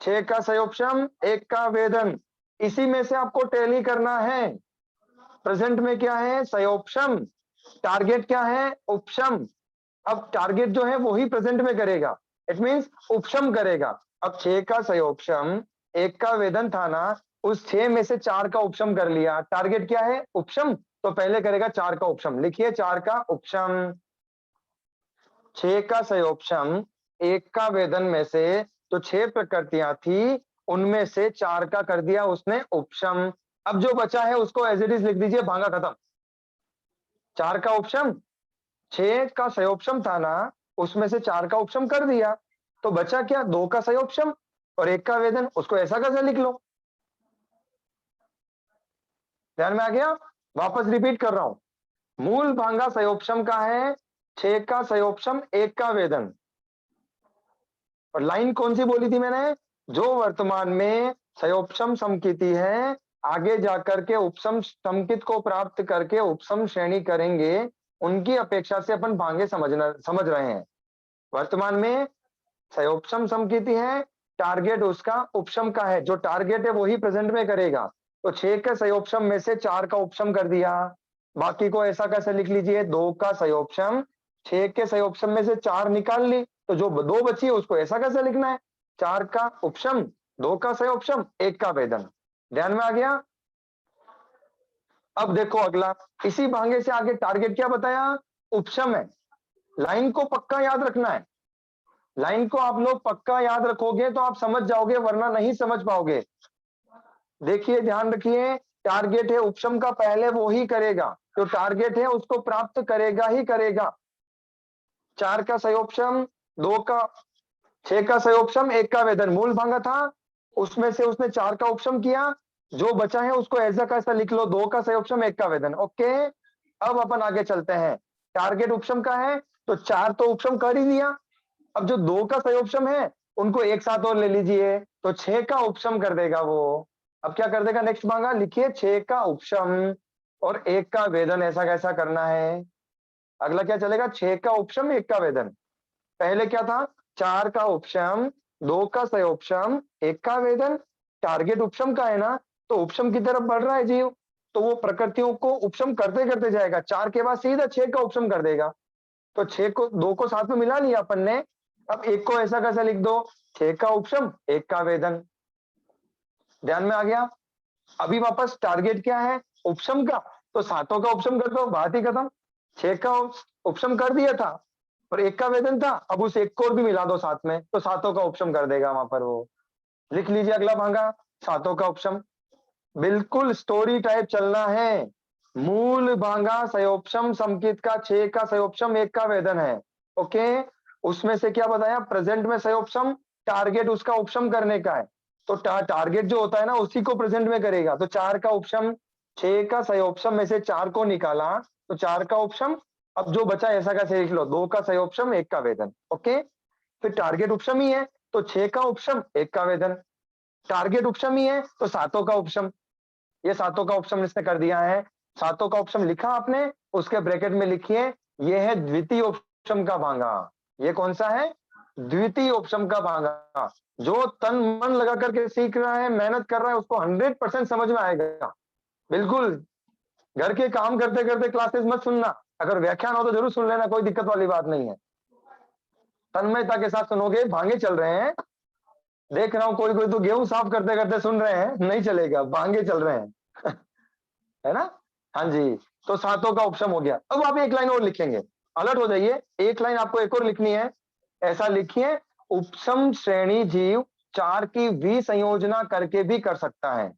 6 का सयोपशम 1 का वेदन, इसी में से आपको टैली करना है। प्रेजेंट में क्या है, सयोपशम। टारगेट क्या है, उपशम। अब टारगेट जो है वही प्रेजेंट में करेगा, इट मींस उपशम करेगा। अब 6 का सयोपशम 1 का वेदन था ना, उस 6 में से 4 का उपशम कर लिया। टारगेट क्या है, उपशम, तो पहले करेगा 4 का उपशम। लिखिए 4 का उपशम। 6 का सयोपशम 1 का वेदन में से जो 6 प्रकृतियां थी, उनमें से 4 का कर दिया उसने उपशम। अब जो बचा है उसको एज इट इज लिख दीजिए, भांगा खत्म। 4 का उपशम, 6 का सयोपशम था ना, उसमें से 4 का उपशम कर दिया, तो बचा क्या, 2 का सयोपशम और 1 का वेदन। उसको ऐसा कैसे लिख लो, ध्यान में आ गया? वापस रिपीट कर रहा हूं, मूल भांगा सयोपशम का है, 6 का सयोपशम, 1 का वेदन। और लाइन कौन सी बोली थी मैंने? जो वर्तमान में सयोपशम समकिति है, आगे जाकर के उपसम समकित को प्राप्त करके उपसम श्रेणी करेंगे, उनकी अपेक्षा से अपन भांगे समझ रहे हैं। वर्तमान में सयोपशम समकिति है, टारगेट उसका उपशम का है, जो टारगेट है वही प्रेजेंट में करेगा। तो 6 के सयोपशम में से 4 का उपशम कर दिया, बाकी को ऐसा कैसे लिख लीजिए, 2 का सयोपशम, 6 के सयोपशम में से 4 निकाल ली, तो जो 2 बची है उसको ऐसा कैसे लिखना है, 4 का उपशम, 2 का सयोपशम, 1 का वेदन। ध्यान में आ गया? अब देखो अगला, इसी भांगे से आगे टारगेट क्या बताया, उपशम है। लाइन को पक्का याद रखना है, लाइन को आप लोग पक्का याद रखोगे तो आप समझ जाओगे, वरना नहीं समझ पाओगे। देखिए ध्यान रखिए, टारगेट है उपशम का, पहले वो ही करेगा, जो टारगेट है उसको प्राप्त करेगा ही करेगा। 4 का सयोपशम, 2 का 6 का सयोपशम, 1 का वेदन, मूल भांगा था, उसमें से उसने 4 का उपशम किया, जो बचा है उसको ऐसा कैसा लिख लो, 2 का सयोपशम, 1 का वेदन। ओके, अब अपन आगे चलते हैं। टारगेट उपशम का है तो 4 तो उपशम कर ही दिया, अब जो 2 का सयोपशम है उनको एक साथ और ले लीजिए, तो 6 का उपशम कर देगा वो। अब क्या कर देगा, नेक्स्ट मांगा लिखिए, 6 का उपशम और 1 का वेदन, ऐसा कैसा करना है। अगला क्या चलेगा, 6 का उपशम, 1 का वेदन। पहले क्या था, 4 का उपशम, 2 का सयोपशम, 1 का वेदन। टारगेट उपशम का है ना, तो उपशम की तरफ बढ़ रहा है जीव, तो वो प्रकृतियों को उपशम करते करते जाएगा, 4 के बाद सीधा 6 का उपशम कर देगा। तो 6 को 2 को साथ में मिला लिया अपन ने, अब 1 को ऐसा कैसा लिख दो, 6 का उपशम, 1 का वेदन। ध्यान में आ गया? अभी वापस टारगेट क्या है, उपशम का, तो 7 का उपशम कर दो, बात ही खत्म। 6 का उपशम कर दिया था और 1 का वेदन था, अब उस 1 को और भी मिला दो साथ में, तो 7 का उपशम कर देगा वहां पर वो। लिख लीजिए अगला भांगा, 7 का उपशम। बिल्कुल स्टोरी टाइप चलना है। मूल भांगा सयोपशम समकित का, 6 का सयोपशम, 1 का वेदन है। ओके, उसमें से क्या बताया, प्रेजेंट में सयोपशम, टारगेट उसका उपशम करने का है, तो टारगेट जो होता है ना उसी को प्रेजेंट में करेगा। तो 4 का उपशम, 6 का सयोपशम में से 4 को निकाला, तो 4 का उपशम, अब जो बचा ऐसा कैसे लिख लो, 2 का सयोपशम, 1 का वेदन। ओके, फिर टारगेट उपशम ही है तो 6 का उपशम, 1 का वेदन। टारगेट उपशम ही है तो 7 का उपशम, ये 7 का उपशम इसने कर दिया है। 7 का उपशम लिखा आपने, उसके ब्रैकेट में लिखिए, ये है द्वितीय उपशम का भांगा। ये कौन सा है, द्वितीय उपशम का भांगा। जो तन मन लगा करके सीख रहा है, मेहनत कर रहा है, उसको 100% समझ में आएगा। बिल्कुल, घर के काम करते करते क्लासेस मत सुनना, अगर व्याख्यान हो तो जरूर सुन लेना, कोई दिक्कत वाली बात नहीं है। तन्मयता के साथ सुनोगे, भांगे चल रहे हैं, देख रहा हूं कोई कोई तो गेहूं साफ करते करते सुन रहे हैं, नहीं चलेगा, भांगे चल रहे हैं। है ना? हाँ जी, तो 7 का ऑप्शन हो गया। अब आप एक लाइन और लिखेंगे, अलर्ट हो जाइए, एक लाइन आपको एक और लिखनी है। ऐसा लिखिए, उपसम श्रेणी जीव 4 की विसंयोजना करके भी कर सकता है।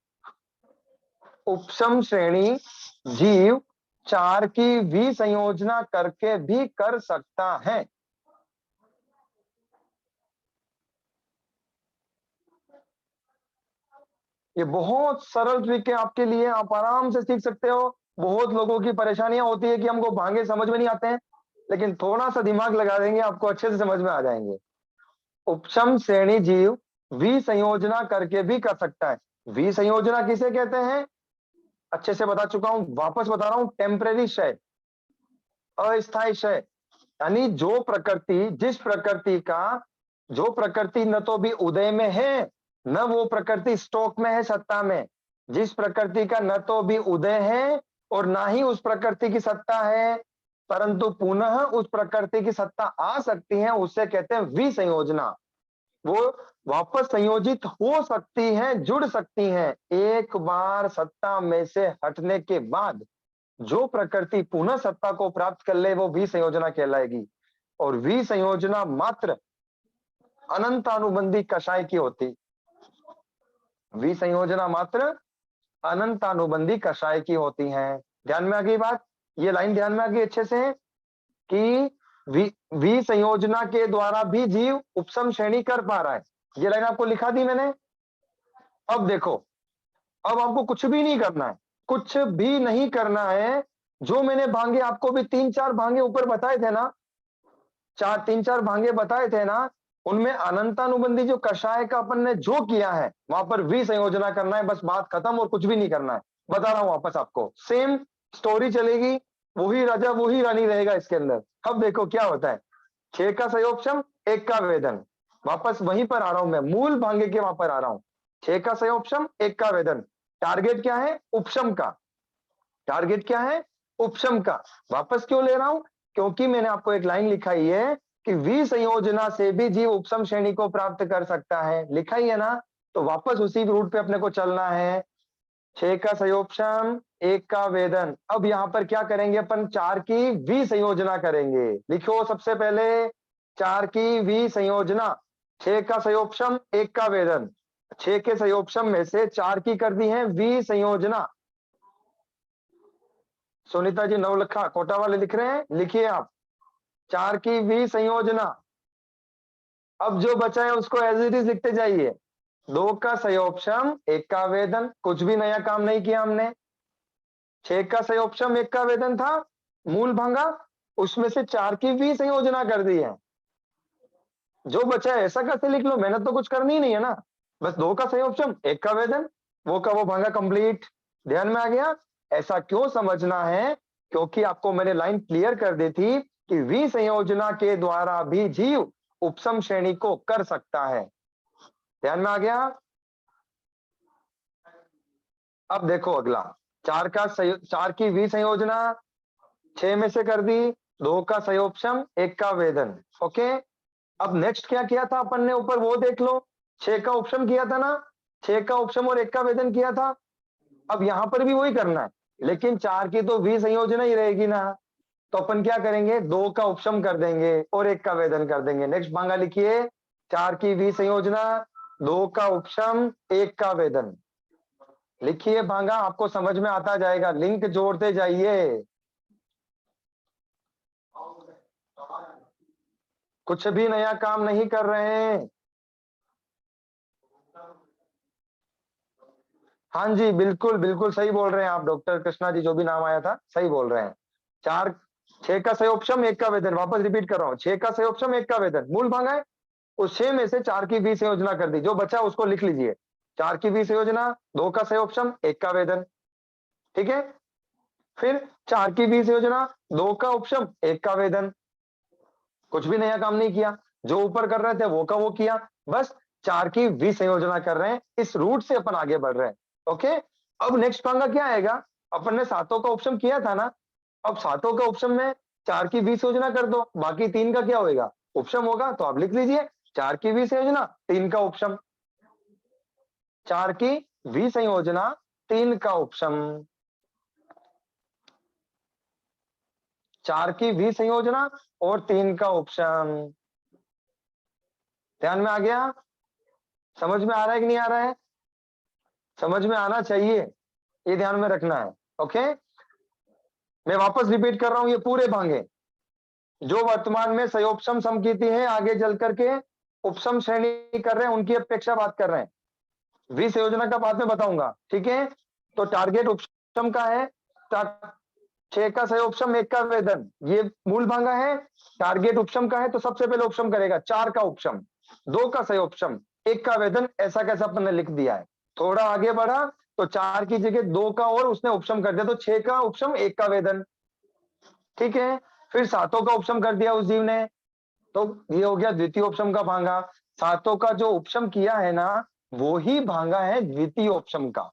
उपसम श्रेणी जीव 4 की विसंयोजना करके भी कर सकता है। ये बहुत सरल ट्रिक है आपके लिए, आप आराम से सीख सकते हो। बहुत लोगों की परेशानियां होती है कि हमको भांगे समझ में नहीं आते हैं, लेकिन थोड़ा सा दिमाग लगा देंगे आपको अच्छे से समझ में आ जाएंगे। उपशम श्रेणी जीव विसंयोजना करके भी कर सकता है। विसंयोजना किसे कहते हैं, अच्छे से बता चुका हूं, वापस बता रहा हूं, टेम्परेरी क्षय, अस्थायी क्षय। यानी जो प्रकृति, जिस प्रकृति का, जो प्रकृति न तो भी उदय में है, न वो प्रकृति स्टॉक में है, सत्ता में, जिस प्रकृति का न तो भी उदय है और ना ही उस प्रकृति की सत्ता है, परंतु पुनः उस प्रकृति की सत्ता आ सकती है, उससे कहते हैं विसंयोजना। वो वापस संयोजित हो सकती हैं, जुड़ सकती हैं, एक बार सत्ता में से हटने के बाद जो प्रकृति पुनः सत्ता को प्राप्त कर ले वो विसंयोजना कहलाएगी। और विसंयोजना मात्र अनंत अनुबंधी कषाय की होती, विसंयोजना मात्र अनंत अनुबंधी कषाय की होती हैं। ध्यान में आ गई बात, ये लाइन ध्यान में आ गई अच्छे से, कि विसंयोजना के द्वारा भी जीव उपसम श्रेणी कर पा रहा है। ये लाइन आपको लिखा दी मैंने। अब देखो, अब आपको कुछ भी नहीं करना है, कुछ भी नहीं करना है। जो मैंने भांगे आपको भी 3-4 भांगे ऊपर बताए थे ना, 3-4 भांगे बताए थे ना, उनमें अनंतानुबंधी जो कषाय का अपन ने जो किया है, वहां पर विसंयोजना करना है, बस बात खत्म और कुछ भी नहीं करना है। बता रहा हूं वापस आपको, सेम स्टोरी चलेगी, वही राजा वही रानी रहेगा इसके अंदर। अब देखो क्या होता है, 6 का संयोगक्षम, 1 का वेदन। वापस वहीं पर आ रहा हूं मैं, मूल भांगे के वहां पर आ रहा हूं। 6 का संयोगक्षम, 1 का वेदन। टारगेट क्या है? उपशम का। टारगेट क्या है? उपशम का। वापस क्यों ले रहा हूं? क्योंकि मैंने आपको एक लाइन लिखाई है कि विसंयोजना से भी जीव उपशम श्रेणी को प्राप्त कर सकता है, लिखा ही है ना। तो वापस उसी रूट पे अपने को चलना है। 6 का संयोगक्षम, 1 का वेदन। अब यहां पर क्या करेंगे अपन? 4 की विसंयोजना करेंगे। लिखो सबसे पहले 4 की विसंयोजना। 6 का संयोगक्षम, 1 का वेदन। 6 के संयोगक्षम में से 4 की कर दी है विसंयोजना। सुनीता जी नवलखा कोटा वाले लिख रहे हैं, लिखिए आप। 4 की विसंयोजना। अब जो बचा है उसको एज इट इज लिखते जाइए। 2 का संयोगक्षम, 1 का वेदन। कुछ भी नया काम नहीं किया हमने। 6 का संयोगक्षम, 1 का वेदन था, मूल भांगा। उसमें से 4 की विसंयोजना कर दी है। जो बचा है ऐसा कैसे लिख लो, मेहनत तो कुछ करनी ही नहीं है ना। बस 2 का संयोगक्षम, 1 का वेदन, वो का वो भांगा कंप्लीट। ध्यान में आ गया? ऐसा क्यों समझना है? क्योंकि आपको मैंने लाइन क्लियर कर दी थी कि विसंयोजना के द्वारा भी जीव उपसम श्रेणी को कर सकता है। ध्यान में आ गया? अब देखो अगला, 4 की विसंयोजना 6 में से कर दी, 2 का संयोगक्षम, 1 का वेदन। ओके, अब नेक्स्ट क्या किया था अपन ने ऊपर वो देख लो। 6 का उपशम किया था ना, 6 का उपशम और 1 का वेदन किया था। अब यहां पर भी वही करना है, लेकिन 4 की तो विसंयोजना ही रहेगी ना। तो अपन क्या करेंगे? 2 का उपशम कर देंगे और 1 का वेदन कर देंगे। नेक्स्ट भांगा लिखिए, 4 की विसंयोजना, 2 का उपशम, 1 का वेदन। लिखिए भांगा, आपको समझ में आता जाएगा, लिंक जोड़ते जाइए। कुछ भी नया काम नहीं कर रहे हैं। हाँ जी, बिल्कुल बिल्कुल सही बोल रहे हैं आप, डॉक्टर कृष्णा जी, जो भी नाम आया था सही बोल रहे हैं। 4 6 का संयोगक्षम, 1 का वेदन। वापस रिपीट कर रहा हूं, 6 का संयोगक्षम, 1 का वेदन। मूल भांगा है, उस 6 में से 4 की विसंयोजना कर दी। जो बचा उसको लिख लीजिए। 4 की विसंयोजना, 2 का संयोगक्षम, 1 का वेदन। ठीक है, फिर 4 की विसंयोजना, 2 का उपशम, 1 का वेदन। कुछ भी नया काम नहीं किया, जो ऊपर कर रहे थे वो का वो किया, बस 4 की विसंयोजना कर रहे हैं। इस रूट से अपन आगे बढ़ रहे हैं। ओके, अब नेक्स्ट पंगा क्या आएगा? अपन ने सातों का ऑप्शन किया था ना, अब सातों का ऑप्शन में 4 की विसंयोजना कर दो, बाकी 3 का क्या होगा? ऑप्शन होगा। तो आप लिख लीजिए 4 की विसंयोजना, 3 का ऑप्शन। 4 की विसंयोजना, 3 का ऑप्शन। 4 की विसंयोजना और 3 का ऑप्शन। ध्यान में आ गया? समझ में आ रहा है कि नहीं आ रहा है? समझ में आना चाहिए, ये ध्यान में रखना है। ओके, मैं वापस रिपीट कर रहा हूं, ये पूरे भांगे जो वर्तमान में संयोगक्षम समकीर्ति है, आगे चल करके उपसम श्रेणी कर रहे हैं, उनकी अपेक्षा बात कर रहे हैं। विसंयोजना का बाद में बताऊंगा, ठीक है। तो टारगेट उपसम का है, 6 का संयोगक्षम, 1 का वेदन, ये मूल भांगा है। टारगेट उपसम का है, तो सबसे पहले उपसम करेगा। 4 का उपसम, 2 का संयोगक्षम, 1 का वेदन, ऐसा कैसा अपन ने लिख दिया है। थोड़ा आगे बढ़ा तो 4 की जगह 2 का और उसने उपसम कर दिया, तो 6 का उपसम, 1 का वेदन। ठीक है, फिर सातों का उपसम कर दिया उस जीव ने, तो ये हो गया द्वितीय उपसम का भांगा। सातों का जो उपसम किया है ना, वो ही भांगा है द्वितीय उपसम का।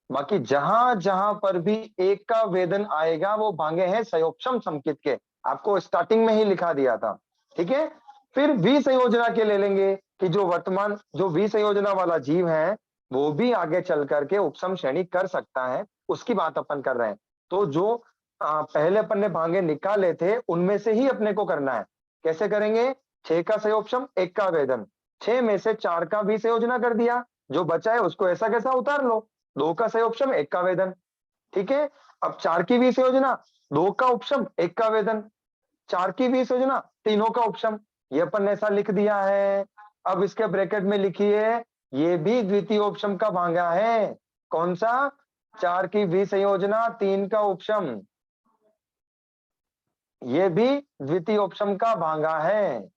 बाकी जहां जहां पर भी 1 का वेदन आएगा वो भांगे हैं संयोगक्षम समकित के। आपको स्टार्टिंग में ही लिखा दिया था, ठीक है। फिर विसंयोजना के ले लेंगे कि जो वर्तमान जो विसंयोजना वाला जीव है वो भी आगे चल करके उपसम श्रेणी कर सकता है, उसकी बात अपन कर रहे हैं। तो जो पहले अपन ने भांगे निकाले थे उनमें से ही अपने को करना है। कैसे करेंगे? 6 का संयोगक्षम, 1 का वेदन। 6 में से 4 का विसंयोजना कर दिया, जो बचा है उसको ऐसा कैसा उतार लो। 2 का संयोगक्षम, 1 का वेदन। ठीक है, अब 4 की विसंयोजना, 2 का उपशम, 1 का वेदन। 4 की विसंयोजना, तीनों का उपशम। ये अपन ने ऐसा लिख दिया है। अब इसके ब्रैकेट में लिखिए, ये भी द्वितीय उपशम का भांगा है। कौन सा? 4 की विसंयोजना, 3 का उपशम, ये भी द्वितीय उपशम का भांगा है।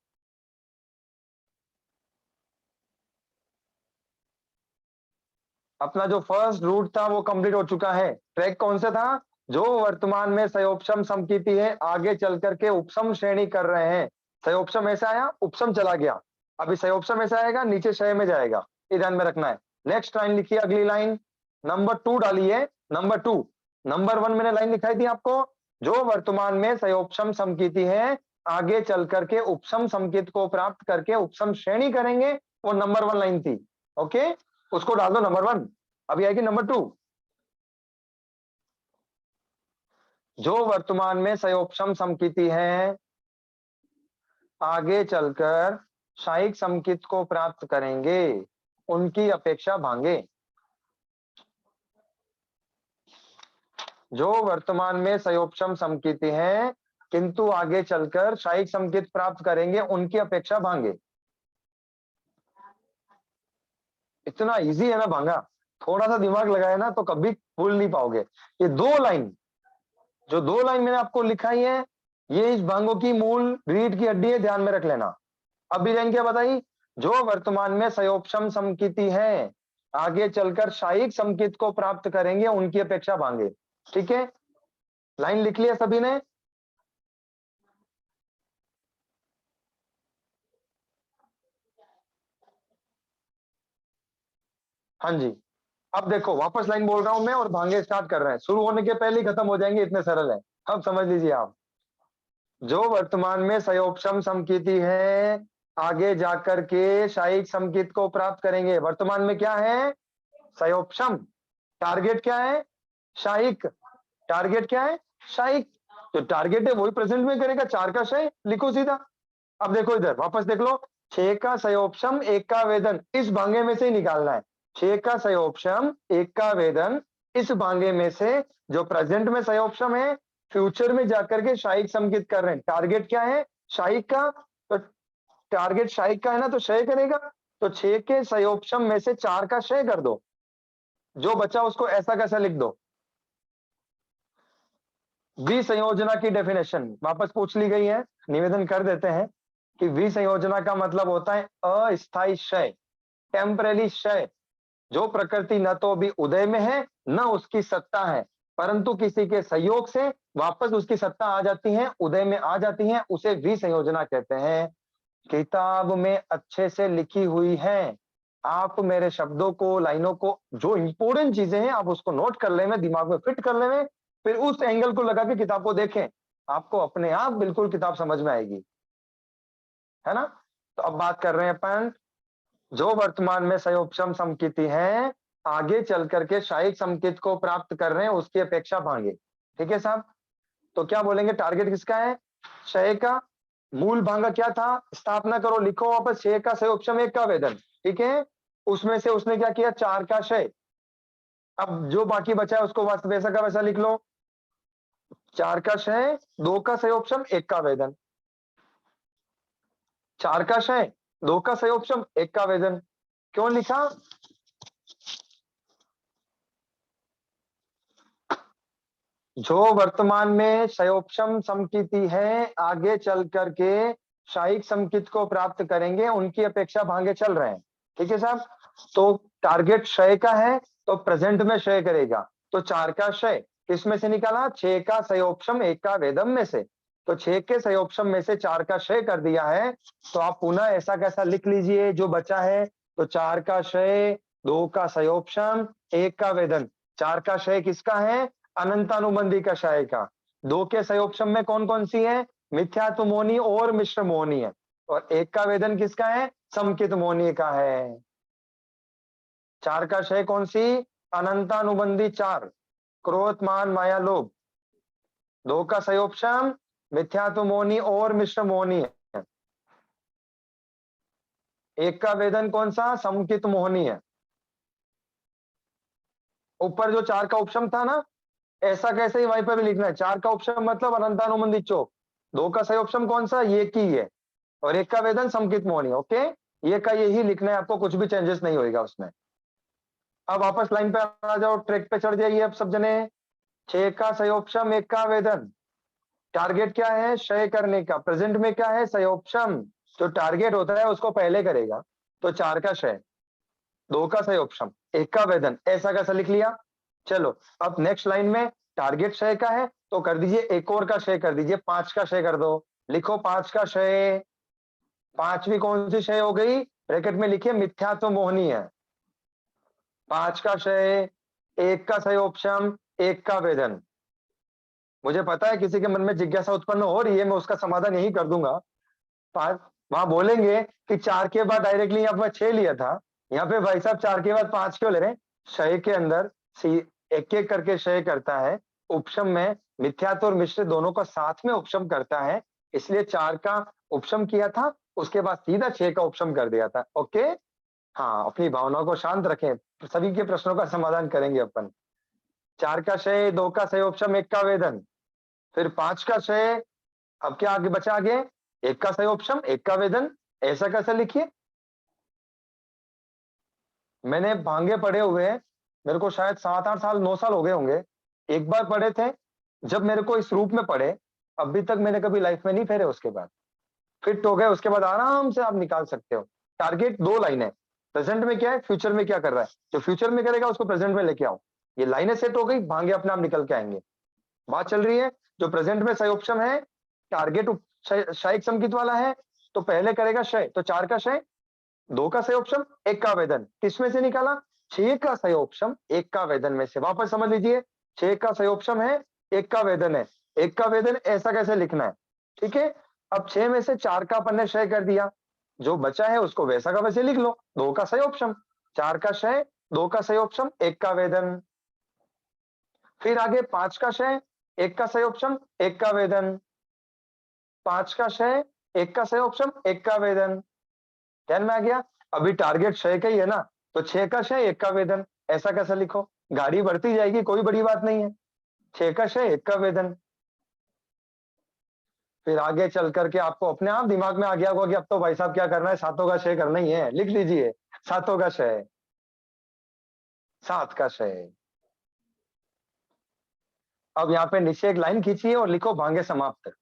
अपना जो फर्स्ट रूट था वो कंप्लीट हो चुका है। ट्रैक कौन सा था? जो वर्तमान में सयोपशम समकीति है, आगे चल करके उपशम श्रेणी कर रहे हैं। सयोपशम ऐसा आया, उपशम चला गया, अभी सयोपशम ऐसा आएगा, नीचे क्षय में जाएगा, ये ध्यान में रखना है। नेक्स्ट लाइन लिखिए, अगली लाइन नंबर 2 डालिए। नंबर 2, नंबर 1 मैंने लाइन लिखाई थी आपको, जो वर्तमान में सयोपशम समकीति है, आगे चल करके उपशम समकित को प्राप्त करके उपशम श्रेणी करेंगे, वो नंबर 1 लाइन थी। ओके, उसको डाल दो नंबर 1। अभी आएगी नंबर 2, जो वर्तमान में सयोपशम समकीति है, आगे चलकर क्षयिक समकित को प्राप्त करेंगे, उनकी अपेक्षा भांगे। जो वर्तमान में सयोपशम समकीति है किंतु आगे चलकर क्षयिक समकित प्राप्त करेंगे, उनकी अपेक्षा भांगे। इतना इजी है ना भांगा, थोड़ा सा दिमाग लगाए ना तो कभी भूल नहीं पाओगे। ये 2 लाइन, जो 2 लाइन मैंने आपको लिखाई है, ये इस भांगों की मूल रीढ़ की हड्डी है, ध्यान में रख लेना। अभी लाइन क्या बताई? जो वर्तमान में सयोपशम समकीति है, आगे चलकर क्षयिक समकित को प्राप्त करेंगे, उनकी अपेक्षा भांगे। ठीक है, लाइन लिख लिया सभी ने? हाँ जी। अब देखो, वापस लाइन बोल रहा हूं मैं और भांगे स्टार्ट कर रहे हैं, शुरू होने के पहले ही खत्म हो जाएंगे, इतने सरल है। अब समझ लीजिए आप, जो वर्तमान में सयोपशम समकीति है, आगे जाकर के क्षयिक समकित को प्राप्त करेंगे। वर्तमान में क्या है? सयोपशम। टारगेट क्या है? क्षयिक। टारगेट क्या है? क्षयिक। जो टारगेट है वही प्रेजेंट में करेगा, 4 का क्षय लिखो सीधा। अब देखो इधर वापस देख लो, 6 का सयोपशम, 1 का वेदन, इस भांगे में से ही निकालना है। 6 का सयोपशम, 1 का वेदन, इस भांगे में से जो प्रेजेंट में सयोपशम है, फ्यूचर में जाकर के क्षयिक समकित कर रहे हैं। टारगेट क्या है? क्षयिक का। तो टारगेट क्षयिक का है ना, तो क्षय करेगा। तो 6 के सयोपशम में से 4 का क्षय कर दो, जो बचा उसको ऐसा कैसा लिख दो। विसंयोजना की डेफिनेशन वापस पूछ ली गई है, निवेदन कर देते हैं कि विसंयोजना का मतलब होता है अस्थायी क्षय, टेम्परेरी क्षय। जो प्रकृति न तो अभी उदय में है, न उसकी सत्ता है, परंतु किसी के सहयोग से वापस उसकी सत्ता आ जाती है, उदय में आ जाती है, उसे विसंयोजना कहते हैं। किताब में अच्छे से लिखी हुई है, आप मेरे शब्दों को, लाइनों को, जो इंपॉर्टेंट चीजें हैं आप उसको नोट कर लें, दिमाग में फिट कर लें, फिर उस एंगल को लगा के किताब को देखें, आपको अपने आप बिल्कुल किताब समझ में आएगी, है ना? तो अब बात कर रहे हैं अपन, जो वर्तमान में सयोपशम समकिति है, आगे चल करके क्षयिक समकित को प्राप्त कर रहे हैं, उसकी अपेक्षा भांगे। ठीक है साहब? तो क्या बोलेंगे, टारगेट किसका है? क्षय का। मूल भांगा क्या था? स्थापना करो, लिखो वापस, 6 का सयोपशम, 1 का वेदन। ठीक है, उसमें से उसने क्या किया? 4 का क्षय। अब जो बाकी बचा है उसको वैसा का वैसा लिख लो। 4 का क्षय, 2 का सयोपशम, 1 का वेदन। 4 का क्षय, 2 का सयोपशम, 1 का वेदन। क्यों लिखा? जो वर्तमान में सयोपशम समकिति है, आगे चल करके क्षयिक समकित को प्राप्त करेंगे, उनकी अपेक्षा भांगे चल रहे हैं। ठीक है साहब? तो टारगेट क्षय का है, तो प्रेजेंट में क्षय करेगा। तो 4 का क्षय किसमें से निकाला? 6 का सयोपशम, 1 का वेदम में से। तो 6 के सयोपशम में से 4 का क्षय कर दिया है, तो आप पुनः ऐसा कैसा लिख लीजिए जो बचा है। तो 4 का क्षय, 2 का सयोपशम, 1 का वेदन। 4 का क्षय किसका है? अनंतानुबंधी का क्षय का। 2 के सयोपशम में कौन कौन सी है? मिथ्यात्व मोहनी और मिश्र मोहनी है। और 1 का वेदन किसका है? समकित मोहनी का है। 4 का क्षय कौन सी? अनंतानुबंधी 4, क्रोध मान माया लोभ। 2 का सयोपशम मिथ्यात्व मोहनी और मिश्र मोहनी है। 1 का वेदन कौन सा? समकित मोहनी है। ऊपर जो 4 का उपशम था ना, ऐसा कैसे ही वहीं पर भी लिखना है। 4 का उपशम मतलब अनंतानुबंधी चौक। 2 का सही ऑप्शन कौन सा? ये की है। और 1 का वेदन समकित मोहनी। ओके, ये का यही लिखना है आपको, कुछ भी चेंजेस नहीं होगा उसमें। अब वापस लाइन पे आ जाओ, ट्रैक पे चढ़ जाइए अब सब जने। 6 का सयोपशम, 1 का वेदन। टारगेट क्या है? क्षय करने का। प्रेजेंट में क्या है? सयोपशम। जो टारगेट होता है उसको पहले करेगा, तो 4 का क्षय, 2 का सयोपशम, 1 का वेदन। ऐसा कैसा लिख लिया? चलो अब नेक्स्ट लाइन में टारगेट क्षय का है तो कर दीजिए, एक और का क्षय कर दीजिए, 5 का क्षय कर दो। लिखो 5 का क्षय। पांचवी कौन सी क्षय हो गई? ब्रैकेट में लिखिए मिथ्यात्व मोहनी है। 5 का क्षय, 1 का सयोपशम, 1 का वेदन। मुझे पता है किसी के मन में जिज्ञासा उत्पन्न हो रही है, मैं उसका समाधान यही कर दूंगा। पांच, वहां बोलेंगे कि 4 के बाद डायरेक्टली यहाँ पर 6 लिया था, यहाँ पे भाई साहब 4 के बाद 5 क्यों ले रहे हैं? क्षय के अंदर एक एक करके क्षय करता है, उपशम में मिथ्यात्व और मिश्र दोनों को साथ में उपशम करता है, इसलिए 4 का उपशम किया था, उसके बाद सीधा 6 का उपशम कर दिया था। ओके, हाँ, अपनी भावनाओं को शांत रखें, सभी के प्रश्नों का समाधान करेंगे अपन। 4 का क्षय, 2 का सयोपशम, 1 का वेदन, फिर 5 का क्षय। अब क्या आगे बचा? आगे 1 का सयोपशम, 1 का वेदन। ऐसा कैसे लिखिए? मैंने भांगे पढ़े हुए हैं, मेरे को शायद 7-8 साल 9 साल हो गए होंगे। एक बार पढ़े थे, जब मेरे को इस रूप में पढ़े, अभी तक मैंने कभी लाइफ में नहीं फेरे। उसके बाद फिट हो गए, उसके बाद आराम से आप निकाल सकते हो। टारगेट 2 लाइन है, प्रेजेंट में क्या है, फ्यूचर में क्या कर रहा है। जो फ्यूचर में करेगा उसको प्रेजेंट में लेके आओ। ये लाइनें सेट हो गई, भांगे अपने आप निकल के आएंगे। बात चल रही है, जो प्रेजेंट में सही ऑप्शन है, टारगेट क्षयिक संकेत वाला है, तो पहले करेगा क्षय, तो 4 का क्षय, 2 का सही ऑप्शन, 1 का वेदन। किसमें से निकाला? 6 का सही ऑप्शन, 1 का वेदन में से। वापस समझ लीजिए, 6 का सही ऑप्शन है, 1 का वेदन है। 1 का वेदन ऐसा कैसे लिखना है, ठीक है। अब 6 में से 4 का अपन ने क्षय कर दिया, जो बचा है उसको वैसा का वैसे लिख लो। 2 का सही ऑप्शन, 4 का क्षय, 2 का सही ऑप्शन, 1 का वेदन। फिर आगे 5 का क्षय, 1 का सही ऑप्शन, 1 का वेदन। 5 का क्षय, 1 का सही ऑप्शन, 1 का वेदन। ध्यान में आ गया? अभी टारगेट क्षय का ही है ना, तो 6 का क्षय, 1 का वेदन। ऐसा कैसा लिखो? गाड़ी बढ़ती जाएगी, कोई बड़ी बात नहीं है। 6 का क्षय, 1 का वेदन। फिर आगे चल करके आपको अपने आप दिमाग में आ गया होगा कि अब तो भाई साहब क्या करना है, 7 का क्षय करना ही है। लिख लीजिए 7 का क्षय, 7 का क्षय। अब यहाँ पे नीचे एक लाइन खींचिए और लिखो भांगे समाप्त।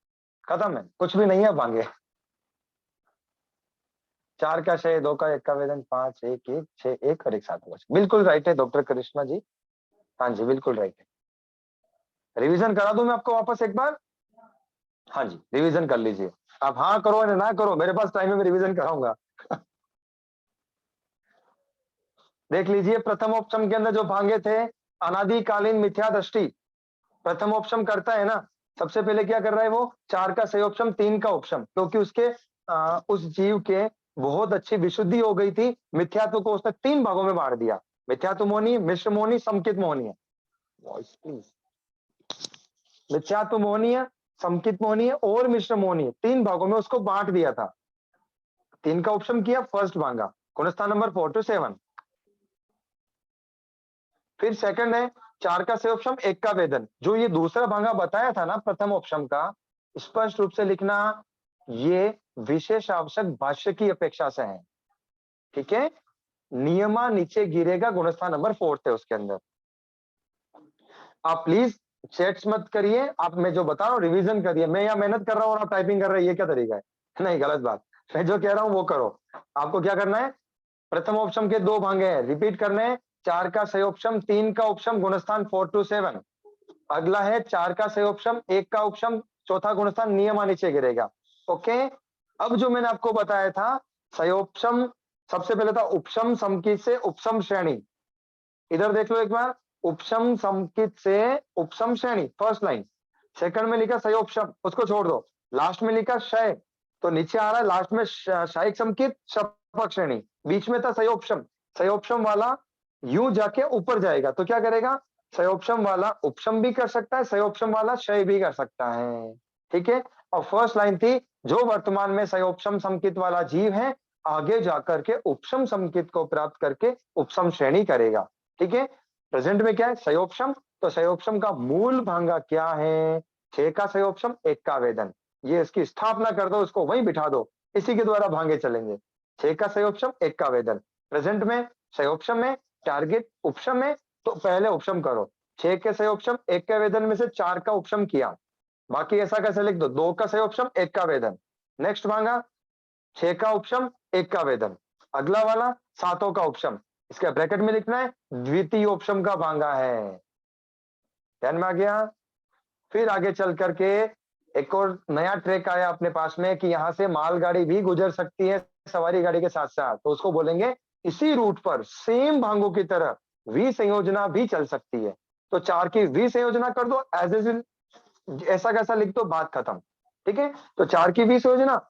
खत्म है, कुछ भी नहीं है भांगे। 4 का क्षय, 2 का 1 का वेदन, 5, 1, 1, 6, 1 और 1 7 का। बिल्कुल राइट है डॉक्टर करिश्मा जी। हाँ जी, बिल्कुल राइट है। रिवीजन करा दूं मैं आपको वापस एक बार? हाँ जी, रिवीजन कर लीजिए। आप हाँ करो या ना करो, मेरे पास टाइम है, मैं रिवीजन कराऊंगा। देख लीजिए, प्रथम ऑप्शन के अंदर जो भांगे थे, अनादिकालीन मिथ्या दृष्टि। प्रथम ऑप्शन करता है ना, सबसे पहले क्या कर रहा है वो? 4 का सही ऑप्शन, 3 का ऑप्शन, क्योंकि उसके उस जीव के बहुत अच्छी विशुद्धि हो गई थी, मिथ्यात्व को उसने 3 भागों में बांट दिया। मिथ्यात्व मोहनी, मिश्र मोहनी, समकित मोहनी है। Voice please. मिथ्यात्व मोहनी है, समकित मोहनी है और मिश्र मोहनी है, 3 भागों में उसको बांट दिया था। 3 का ऑप्शन किया, फर्स्ट भांगा, गुणस्थान नंबर 4 to 7। फिर सेकंड है 4 का सही ऑप्शन, 1 का वेदन। जो ये दूसरा भांगा बताया था ना प्रथम ऑप्शन का, स्पष्ट रूप से लिखना, ये विशेष आवश्यक भाष्य की अपेक्षा से है, ठीक है। नियमा नीचे गिरेगा, गुणस्थान नंबर 4 है उसके अंदर। आप प्लीज चैट्स मत करिए, आप मैं जो बता रहा हूँ रिवीजन करिए। मैं यहाँ मेहनत कर रहा हूँ और आप टाइपिंग कर रहे हैं, ये क्या तरीका है? नहीं, गलत बात। मैं जो कह रहा हूँ वो करो। आपको क्या करना है? प्रथम ऑप्शन के 2 भांगे हैं, रिपीट करने हैं। 4 का सही ऑप्शन, 3 का ऑप्शन, गुणस्थान 4 to 7। अगला है 4 का सही ऑप्शन, 1 का ऑप्शन, चौथा गुणस्थान नियमा नीचे गिरेगा। ओके, अब जो मैंने आपको बताया था सही ऑप्शन, सबसे पहले था उपशम समकित से उपशम श्रेणी। इधर देख लो एक बार, उपशम समकित से उपशम श्रेणी, फर्स्ट लाइन। सेकंड में लिखा सही ऑप्शन, उसको छोड़ दो। लास्ट में लिखा क्षय, तो नीचे आ रहा है लास्ट में शायिक समकित शपक श्रेणी। बीच में था सही ऑप्शन। सही ऑप्शन वाला यूं जाके ऊपर जाएगा, तो क्या करेगा? सही ऑप्शन वाला उपशम भी कर सकता है, सही ऑप्शन वाला क्षय भी कर सकता है, ठीक है। और फर्स्ट लाइन थी, जो वर्तमान में सही ऑप्शन समकित वाला जीव है, आगे जाकर के उपशम समकित को प्राप्त करके उपशम श्रेणी करेगा, ठीक है। प्रेजेंट में क्या है? सही ऑप्शन, तो सही ऑप्शन का मूल भांगा क्या है? 6 का सही ऑप्शन, 1 का वेदन। ये इसकी स्थापना कर दो, उसको वहीं बिठा दो, इसी के द्वारा भांगे चलेंगे। 6 का सही ऑप्शन, 1 का वेदन। प्रेजेंट में सही ऑप्शन में टारगेट उपशम है तो पहले उपशम करो। 6 के सही उपशम, 1 के वेदन में से 4 का उपशम किया, बाकी ऐसा कैसे लिख दो, 2 का सही उपशम, 1 का वेदन। नेक्स्ट भांगा 6 का उपशम, 1 का वेदन। अगला वाला 7 का उपशम, इसका ब्रैकेट में लिखना है द्वितीय उपशम का भांगा है। ध्यान में आ गया। फिर आगे चल करके एक और नया ट्रैक आया अपने पास में कि यहां से मालगाड़ी भी गुजर सकती है सवारी गाड़ी के साथ साथ, तो उसको बोलेंगे इसी रूट पर सेम भांगों की तरह वी संयोजना भी चल सकती है। तो 4 की वी संयोजना कर दो, एज इज ऐसा कैसा लिख दो, बात खत्म। ठीक है, तो 4 की वी संयोजना,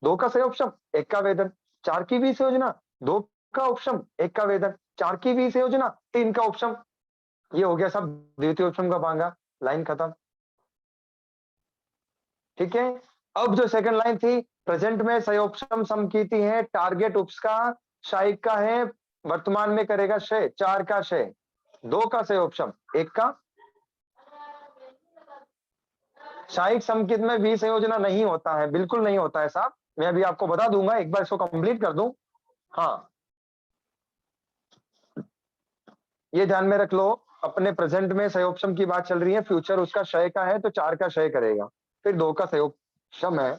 2 का सही उपशम, 1 का वेदन। 4 की वी संयोजना, 2 का उपशम, 1 का वेदन। 4 की वी संयोजना, 3 का उपशम। ये हो गया सब द्वितीय उपशम का भांगा, लाइन खत्म। ठीक है, अब जो सेकंड लाइन थी, प्रेजेंट में सयोपशम समकीति है, टारगेट उपस का शायिक का है, वर्तमान में करेगा शय, 4 का शय, 2 का सयोपशम, 1 का। शायिक समकित में वी संयोजना नहीं होता है, बिल्कुल नहीं होता है साहब, मैं अभी आपको बता दूंगा, एक बार इसको कंप्लीट कर दूं। हाँ, ये ध्यान में रख लो, अपने प्रेजेंट में सयोपशम की बात चल रही है, फ्यूचर उसका शय का है तो 4 का शय करेगा, फिर 2 का सयोपशम है,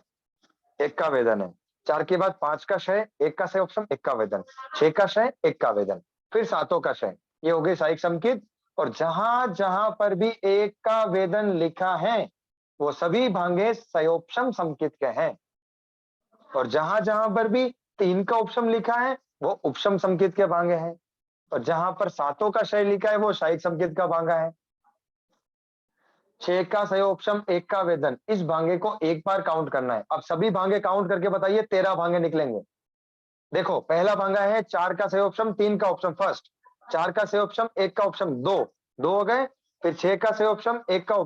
1 का वेदन है। 4 के बाद 5 का शय, 1 का सयोपशम, 1 का वेदन। 6 का शय, 1 का वेदन, फिर 7 का शय। ये हो गई शायिक समकित। और जहां जहां पर भी 1 का वेदन लिखा है वो सभी भांगे सयोपशम समकित के हैं, और जहां जहां पर भी 3 का उपशम लिखा है वो उपशम समकित के भांगे हैं, और जहां पर 7 का शय लिखा है वो शायिक समकित का भांगा है। 6 का सयोपशम, 1 का वेदन, इस भांगे को एक बार काउंट करना है। अब सभी भांगे काउंट करके बताइए, 13 भांगे निकलेंगे। देखो, पहला भांगा है 4 का सयोपशम, 3 का उपशम, फर्स्ट। 4 का सयोपशम, 1 का उपशम, 2 हो गए। फिर 6 का सयोपशम, 1 का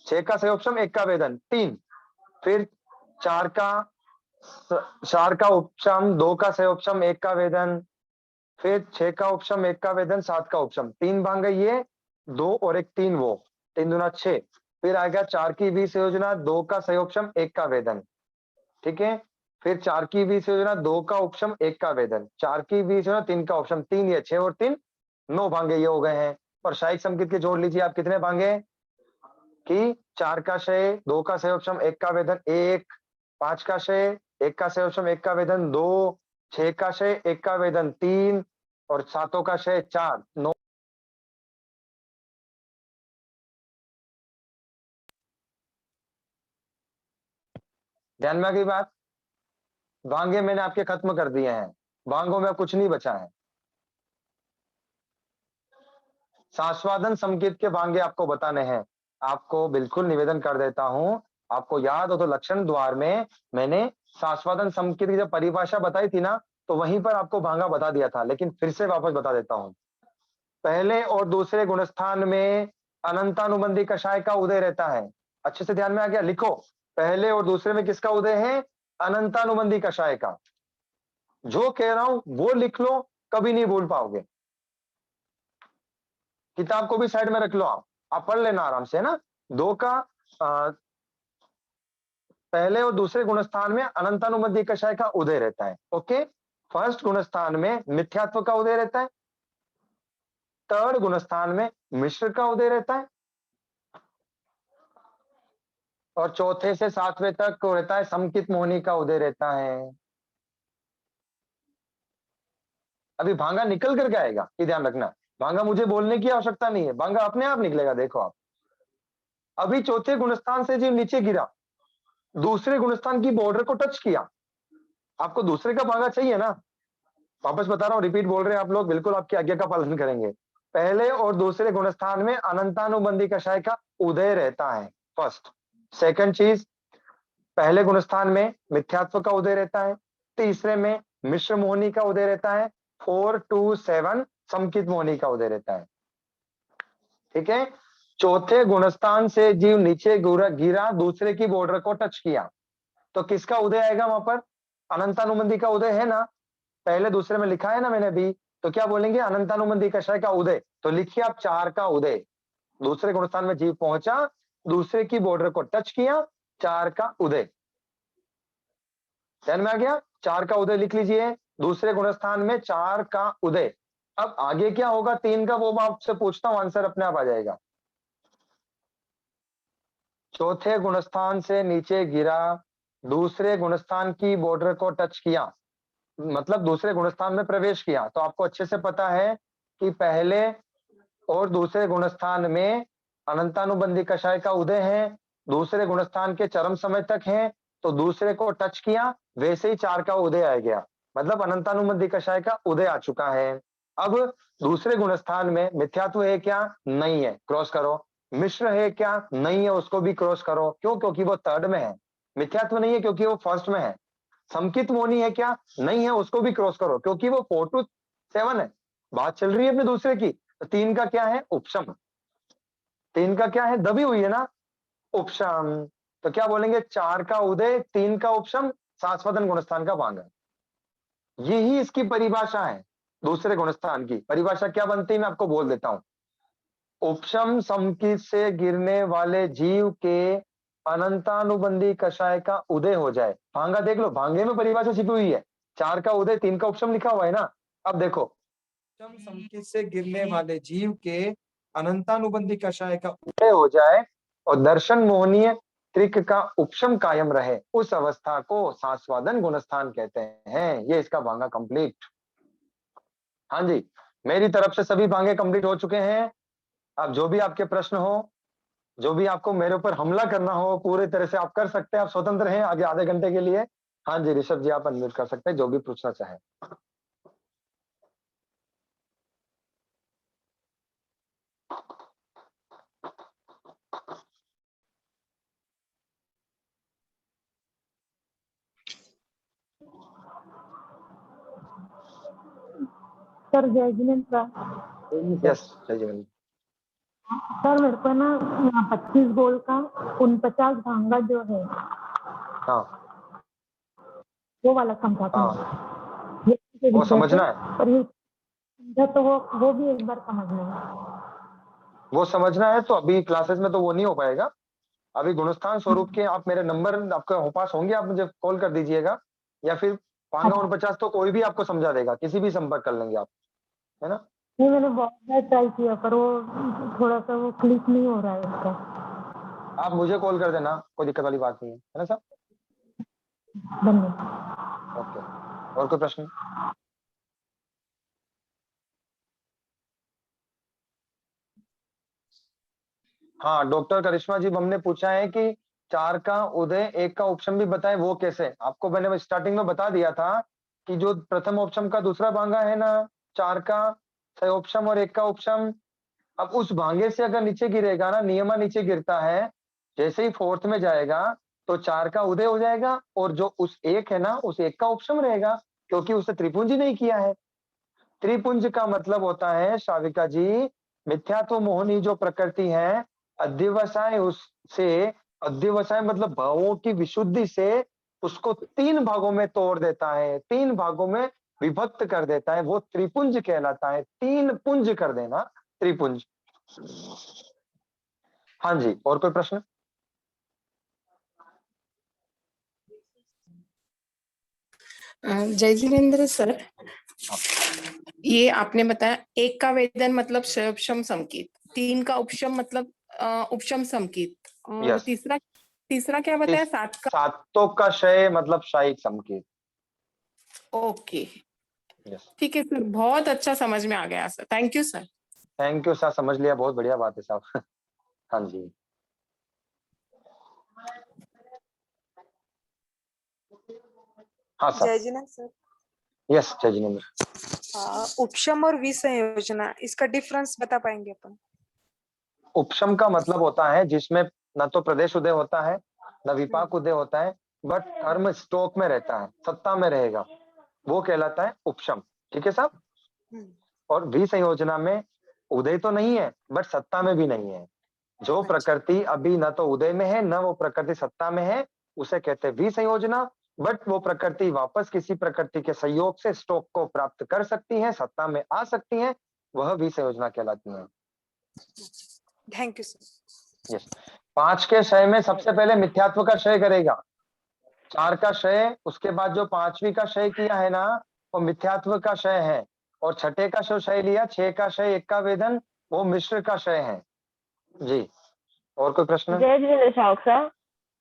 6 का सयोपशम, 1 का वेदन, 3। फिर 4 का 4 का उपशम, 2 का सयोपशम, 1 का वेदन। फिर 6 का उपशम, 1 का वेदन, 7 का उपशम, 3 भांगे ये, 2 और 1 3, वो 3 दूना 6। फिर आएगा 4 की वी संयोजना, 2 का सयोपशम, 1 का वेदन। ठीक है, फिर 4 की वी संयोजना, 2 का उपशम, 1 का वेदन। 4 की वी संयोजना, 3 का उपशम, 3 ये 6 और 3 9 भांगे ये हो गए हैं। और शायिक समकित के जोड़ लीजिए आप, कितने भांगे कि 4 का शय, 2 का सयोपशम, 1 का वेदन 1, 5 का शय, 1 का सयोपशम, 1 का वेदन 2, 6 का शय, 1 का वेदन 3, और 7 का शय 4, 9। ध्यान में आ गई बात। भांगे मैंने आपके खत्म कर दिए हैं, भांगों में कुछ नहीं बचा है। सास्वादन संकेत के भांगे आपको बताने हैं, आपको बिल्कुल निवेदन कर देता हूं, आपको याद हो तो लक्षण द्वार में मैंने सास्वादन संकेत की जब परिभाषा बताई थी ना, तो वहीं पर आपको भांगा बता दिया था, लेकिन फिर से वापस बता देता हूं। पहले और दूसरे गुणस्थान में अनंतानुबंधी कषाय का उदय रहता है। अच्छे से ध्यान में आ गया, लिखो, पहले और दूसरे में किसका उदय है, अनंतानुबंधी कषाय का। जो कह रहा हूं वो लिख लो, कभी नहीं भूल पाओगे। किताब को भी साइड में रख लो, आप पढ़ लेना आराम से, है ना। 2 का पहले और दूसरे गुणस्थान में अनंतानुबंधी कषाय का उदय रहता है। ओके, फर्स्ट गुणस्थान में मिथ्यात्व का उदय रहता है, थर्ड गुणस्थान में मिश्र का उदय रहता है, और चौथे से 7वें तक रहता है समकित मोहनी का उदय रहता है। अभी भांगा निकल करके आएगा, ये ध्यान रखना। भांगा मुझे बोलने की आवश्यकता नहीं है, भांगा अपने आप निकलेगा। देखो आप, अभी चौथे गुणस्थान से जो नीचे गिरा, दूसरे गुणस्थान की बॉर्डर को टच किया, आपको दूसरे का भांगा चाहिए ना। वापस बता रहा हूं, रिपीट बोल रहे हैं आप लोग, बिल्कुल आपकी आज्ञा का पालन करेंगे। पहले और दूसरे गुणस्थान में अनंतानुबंधी कषाय का उदय रहता है, फर्स्ट। सेकंड चीज, पहले गुणस्थान में मिथ्यात्व का उदय रहता है, तीसरे में मिश्र मोहनी का उदय रहता है, 4 to 7 समकित मोहनी का उदय रहता है। ठीक है, चौथे गुणस्थान से जीव नीचे गिरा, दूसरे की बॉर्डर को टच किया, तो किसका उदय आएगा वहां पर, अनंतानुबंधी का उदय है ना। पहले दूसरे में लिखा है ना मैंने भी, तो क्या बोलेंगे, अनंतानुबंधी कषाय का उदय। तो लिखिए आप 4 का उदय, दूसरे गुणस्थान में जीव पहुंचा, दूसरे की बॉर्डर को टच किया, 4 का उदय। ध्यान में आ गया, 4 का उदय लिख लीजिए, दूसरे गुणस्थान में 4 का उदय। अब आगे क्या होगा 3 का, वो मैं आपसे पूछता हूँ, आंसर अपने आप आ जाएगा। चौथे गुणस्थान से नीचे गिरा, दूसरे गुणस्थान की बॉर्डर को टच किया, मतलब दूसरे गुणस्थान में प्रवेश किया, तो आपको अच्छे से पता है कि पहले और दूसरे गुणस्थान में अनंतानुबंधी कषाय का उदय है, दूसरे गुणस्थान के चरम समय तक है, तो दूसरे को टच किया, वैसे ही 4 का उदय आ गया, मतलब अनंतानुबंधी कषाय का उदय आ चुका है। अब दूसरे गुणस्थान में मिथ्यात्व है क्या? नहीं है, क्रॉस करो। मिश्र है क्या? नहीं है, उसको भी क्रॉस करो। क्यों? क्योंकि वो थर्ड में है। मिथ्यात्व नहीं है क्योंकि वो फर्स्ट में है। समकित मोनी है क्या? नहीं है, उसको भी क्रॉस करो क्योंकि वो 4 to 7 है। बात चल रही है अपने दूसरे की। तो 3 का क्या है? उपशम। 3 का क्या है? दबी हुई है ना, उपशम। तो क्या बोलेंगे? 4 का उदय, 3 का उपशम, शाश्वतन गुणस्थान का भांगन। यही इसकी परिभाषा है। दूसरे गुणस्थान की परिभाषा क्या बनती है, मैं आपको बोल देता हूं। उपशम समकित से गिरने वाले जीव के अनंतानुबंधी कषाय का उदय हो जाए। भांगा देख लो, भांगे में परिभाषा छिपी हुई है। 4 का उदय, 3 का उपशम लिखा हुआ है ना। अब देखो, उपशम समकित से गिरने वाले जीव के अनंतानुबंधी कषाय का उदय हो जाए और दर्शन मोहनीय त्रिक का उपशम कायम रहे, उस अवस्था को सास्वादन गुणस्थान कहते हैं। ये इसका भांगा कंप्लीट। हाँ जी, मेरी तरफ से सभी भांगे कंप्लीट हो चुके हैं। अब जो भी आपके प्रश्न हो, जो भी आपको मेरे ऊपर हमला करना हो, पूरी तरह से आप कर सकते हैं। आप स्वतंत्र हैं आगे आधे घंटे के लिए। हाँ जी ऋषभ जी, आप अनम्यूट कर सकते हैं, जो भी पूछना चाहें। सर जय जिनेन्द्र सर। यस जय जीवन। सर मेरे को ना 25 गोल का 49 भांगा जो है, हाँ वो वाला समझाते हाँ, हैं। ये वो विषय से, समझना है। पर ये समझा तो वो भी एक बार समझना है। वो समझना है तो अभी क्लासेस में तो वो नहीं हो पाएगा। अभी गुणस्थान स्वरूप के आप मेरे नंबर आपका हो पास होंगे, आप मुझे कॉल कर दीजिएगा, या फिर पांगा अच्छा, 49 तो कोई भी आपको समझा देगा, किसी भी संपर्क कर लेंगे आप, है ना। नहीं मैंने बहुत बार ट्राई किया पर वो थोड़ा सा वो क्लिक नहीं हो रहा है उसका। आप मुझे कॉल कर देना, कोई दिक्कत वाली बात नहीं है ना सर। धन्यवाद। ओके, और कोई प्रश्न? हाँ, डॉक्टर करिश्मा जी, हमने पूछा है कि 4 का उदय, 1 का उपशम भी बताएं, वो कैसे? आपको मैंने स्टार्टिंग में बता दिया था कि जो प्रथम उपशम का दूसरा भांगा है ना, 4 का सयोपशम और 1 का उपशम, अब उस भांगे से अगर नीचे गिरेगा ना, नियमा नीचे गिरता है, जैसे ही फोर्थ में जाएगा तो 4 का उदय हो जाएगा, और जो उस 1 है ना, उस 1 का उपशम रहेगा, क्योंकि उसने त्रिपुंज ही नहीं किया है। त्रिपुंज का मतलब होता है शाविका जी, मिथ्यात्व मोहनी जो प्रकृति है, अध्यवसाय उससे, अध्यवसाय मतलब भावों की विशुद्धि से उसको 3 भागों में तोड़ देता है, 3 भागों में विभक्त कर देता है, वो त्रिपुंज कहलाता है। 3 पुंज कर देना, त्रिपुंज। हाँ जी, और कोई प्रश्न? जय जिनेन्द्र सर, हाँ ये आपने बताया 1 का वेदन मतलब उपशम समकित, 3 का उपशम मतलब उपशम समकित, और यस, तीसरा क्या बताया? 7 का? सातों का क्षय मतलब शाही संकेत। ओके, यस, ठीक है सर, बहुत अच्छा समझ में आ गया sir, thank you sir. Thank you sir, समझ लिया, बहुत बढ़िया बात है साहब। हाँ जी, हाँ सर। जय जिनेन्द्र सर। यस जय जिनेन्द्र। उपशम और विसंयोजना, इसका डिफरेंस बता पाएंगे अपन? उपशम का मतलब होता है जिसमें न तो प्रदेश उदय होता है, न विपाक उदय होता है, बट कर्म स्टोक में रहता है, सत्ता में रहेगा, वो कहलाता है उपशम। ठीक है साहब। और विसंयोजना में उदय तो नहीं है बट सत्ता में भी नहीं है। जो प्रकृति अभी न तो उदय में है, न वो प्रकृति सत्ता में है, उसे कहते हैं विसंयोजना। बट वो प्रकृति वापस किसी प्रकृति के संयोग से स्टोक को प्राप्त कर सकती है, सत्ता में आ सकती है, वह विसंयोजना कहलाती है। Thank you sir. यस, 5 के क्षय में सबसे पहले मिथ्यात्व का क्षय करेगा, 4 का क्षय, उसके बाद जो 5वीं का क्षय किया है ना, वो मिथ्यात्व का क्षय है। और छठे का जो शय लिया, 6 का शय, 1 का वेदन, वो मिश्र का शय है जी। और कोई प्रश्न? जय जिनेन्द्र साहब सर,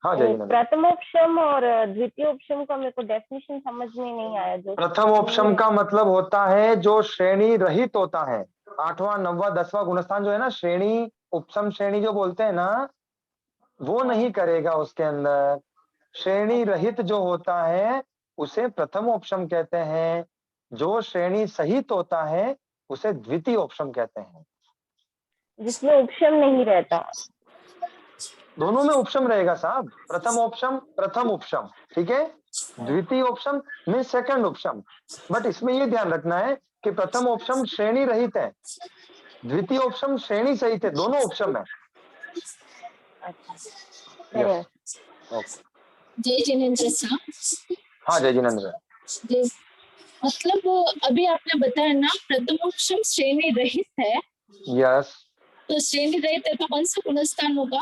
हाँ जय जिनेन्द्र। प्रथमोपशम और द्वितीयोपशम का मेरे को डेफिनेशन समझ में नहीं आया। जो प्रथमोपशम का मतलब होता है जो श्रेणी रहित होता है। 8वां 9वां 10वां गुणस्थान जो है ना, श्रेणी उपशम श्रेणी जो बोलते हैं ना, वो नहीं करेगा उसके अंदर। श्रेणी रहित जो होता है उसे प्रथमोपशम कहते हैं, जो श्रेणी सहित होता है उसे द्वितीयोपशम कहते हैं। जिसमें उपशम नहीं रहता। दोनों में उपशम रहेगा साहब, प्रथम उपशम, ठीक है। द्वितीय उपशम में सेकंड उपशम, बट इसमें ये ध्यान रखना है कि प्रथम उपशम श्रेणी रहित है, द्वितीय उपशम श्रेणी सहित है, दोनों उपशम है। Yes, okay. जय जिनेन्द्र साहब। हाँ जय जिनेन्द्र। मतलब अभी आपने बताया ना प्रथमोपशम श्रेणी रहित है, यस, तो श्रेणी रहित है तो कौन सा गुणस्थान होगा?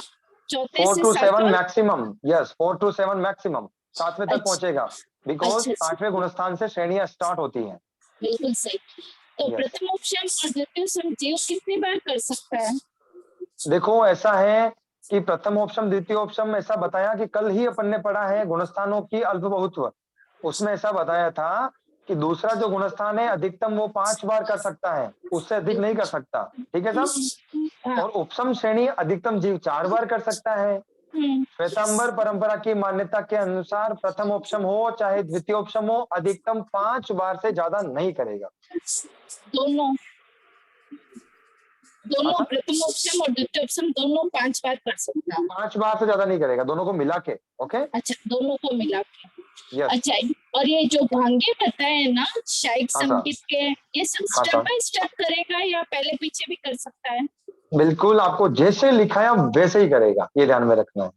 चौथे 4 से to 7 सातवां? मैक्सिमम, यस 4 to 7 मैक्सिमम, 7वें तक अच्छा। पहुंचेगा, बिकॉज अच्छा। 8वें गुणस्थान से श्रेणियां स्टार्ट होती हैं। बिल्कुल सही। तो Yes. प्रथमोपशम और द्वितीयोपशम जीव कितनी बार कर सकता है? देखो ऐसा है कि प्रथम ऑप्शन द्वितीय ऑप्शन ऐसा बताया कि कल ही अपन ने पढ़ा है गुणस्थानों की अल्प बहुत्व, उसमें ऐसा बताया था कि दूसरा जो गुणस्थान है अधिकतम वो 5 बार कर सकता है, उससे अधिक नहीं कर सकता, ठीक है साहब। हाँ। और उपसम श्रेणी अधिकतम जीव 4 बार कर सकता है। श्वेतांबर परंपरा की मान्यता के अनुसार प्रथम ऑप्शन हो चाहे द्वितीय ऑप्शन हो, अधिकतम 5 बार से ज्यादा नहीं करेगा। दोनों अच्छा? प्रथमोपशम और द्वितीयोपशम दोनों 5 बार कर सकता है। 5 बार से ज्यादा नहीं करेगा, दोनों को मिला के। ओके, अच्छा, दोनों को मिला के। यस। अच्छा, और ये जो भांगे बताए ना शाइक हाँ संगीत के, ये सब हाँ स्टेप सर, बाय स्टेप करेगा या पहले पीछे भी कर सकता है? बिल्कुल आपको जैसे लिखाया वैसे ही करेगा, ये ध्यान में रखना है।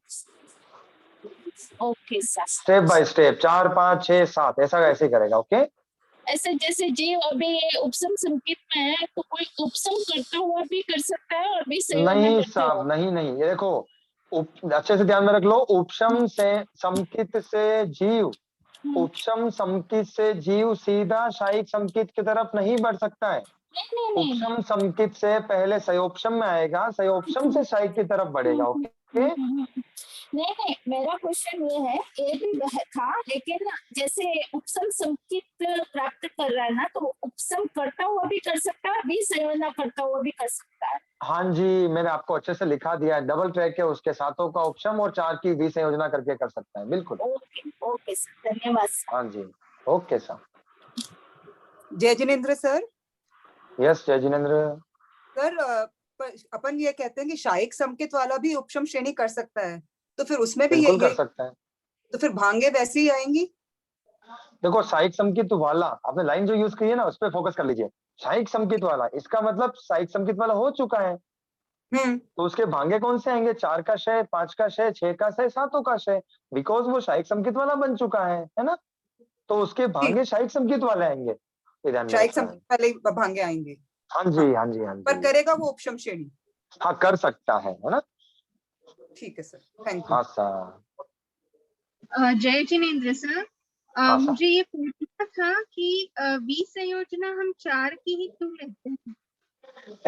Okay sir. Step by step 4 5 6 7 ऐसा ऐसे ही करेगा। ओके, ऐसे जैसे जीव अभी ये उपसम संकेत में है तो कोई उपसम करता हुआ भी कर सकता है और भी संयोजन नहीं करता हुआ? साहब, नहीं, ये देखो अच्छे से ध्यान में रख लो। उपशम से समकित से जीव, उपशम समकित से जीव सीधा शायिक समकित की तरफ नहीं बढ़ सकता है। नहीं। उपशम समकित से पहले सयोपशम में आएगा, सयोपशम से शायिक की तरफ बढ़ेगा। ओके, नहीं, मेरा क्वेश्चन ये है, ये भी वह था, लेकिन जैसे उपसम संकेत प्राप्त कर रहा है ना, तो उपसम करता हुआ भी कर सकता है, भी संयोजन करता हुआ भी कर सकता है। हाँ जी, मैंने आपको अच्छे से लिखा दिया है, डबल ट्रैक है उसके, 7 का उपशम और 4 की विसंयोजना करके कर सकता है, बिल्कुल। ओके सर, धन्यवाद सर। हाँ जी, ओके सर। जय जिनेन्द्र सर। यस जय जिनेन्द्र। सर अपन ये कहते हैं कि शायिक संकेत वाला भी उपशम श्रेणी कर सकता है, तो फिर उसमें भी बिल्कुल कर ये सकता है। तो फिर भांगे वैसी ही आएंगी? देखो शायिक समकित वाला, आपने लाइन जो यूज की है ना उस पर फोकस कर लीजिए। शायिक समकित वाला, इसका मतलब शायिक समकित वाला हो चुका है, तो उसके भांगे कौन से आएंगे? 4 का शय, 5 का शय, 6 का शय, 7 का शय, बिकॉज वो शायिक समकित वाला बन चुका है ना, तो उसके भांगे शायिक समकित वाले आएंगे, ये ध्यान में शायिक रखना है। संकेत वाले ही भांगे आएंगे। हाँ जी, हाँ जी, हाँ पर जी, करेगा वो उपशम श्रेणी? हाँ कर सकता है ना। ठीक है सर, थैंक यू। हाँ सर। जय जिनेन्द्र सर, हाँ सर। मुझे ये पूछना था कि विसंयोजना हम 4 की ही क्यों लेते हैं?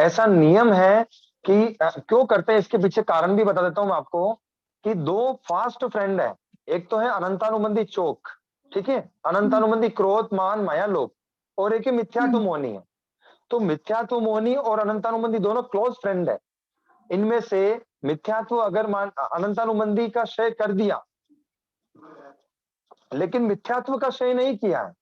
ऐसा नियम है कि क्यों करते हैं, इसके पीछे कारण भी बता देता हूं मैं आपको कि 2 फास्ट फ्रेंड है, एक तो है अनंतानुबंधी चोक, ठीक है, अनंतानुबंधी क्रोध मान माया लोभ, और एक है मिथ्यात्व मोहनी है। तो मिथ्यात्व मोहनी और अनंतानुबंधी दोनों क्लोज फ्रेंड है। इनमें से मिथ्यात्व अगर अनंतानुबंधी का क्षय कर दिया लेकिन मिथ्यात्व का क्षय नहीं किया है,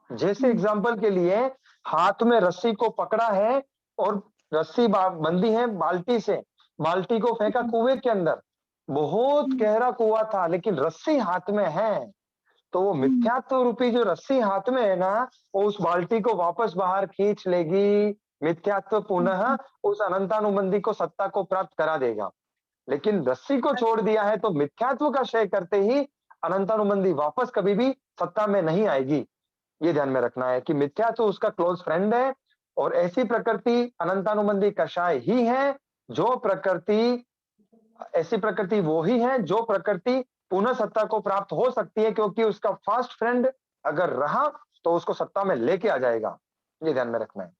जैसे एग्जाम्पल के लिए हाथ में रस्सी को पकड़ा है और रस्सी बंधी है बाल्टी से, बाल्टी को फेंका कुएं के अंदर, बहुत गहरा कुआं था लेकिन रस्सी हाथ में है, तो वो मिथ्यात्व रूपी जो रस्सी हाथ में है ना, वो उस बाल्टी को वापस बाहर खींच लेगी, मिथ्यात्व पुनः उस अनंतानुबंधी को सत्ता को प्राप्त करा देगा। लेकिन रस्सी को छोड़ दिया है तो मिथ्यात्व का क्षय करते ही अनंतानुबंधी वापस कभी भी सत्ता में नहीं आएगी। ये ध्यान में रखना है कि मिथ्यात्व उसका क्लोज फ्रेंड है, और ऐसी प्रकृति अनंतानुबंधी कषाय ही है, जो प्रकृति, ऐसी प्रकृति वो ही है जो प्रकृति पुनः सत्ता को प्राप्त हो सकती है, क्योंकि उसका फास्ट फ्रेंड अगर रहा तो उसको सत्ता में लेके आ जाएगा। ये ध्यान में रखना है।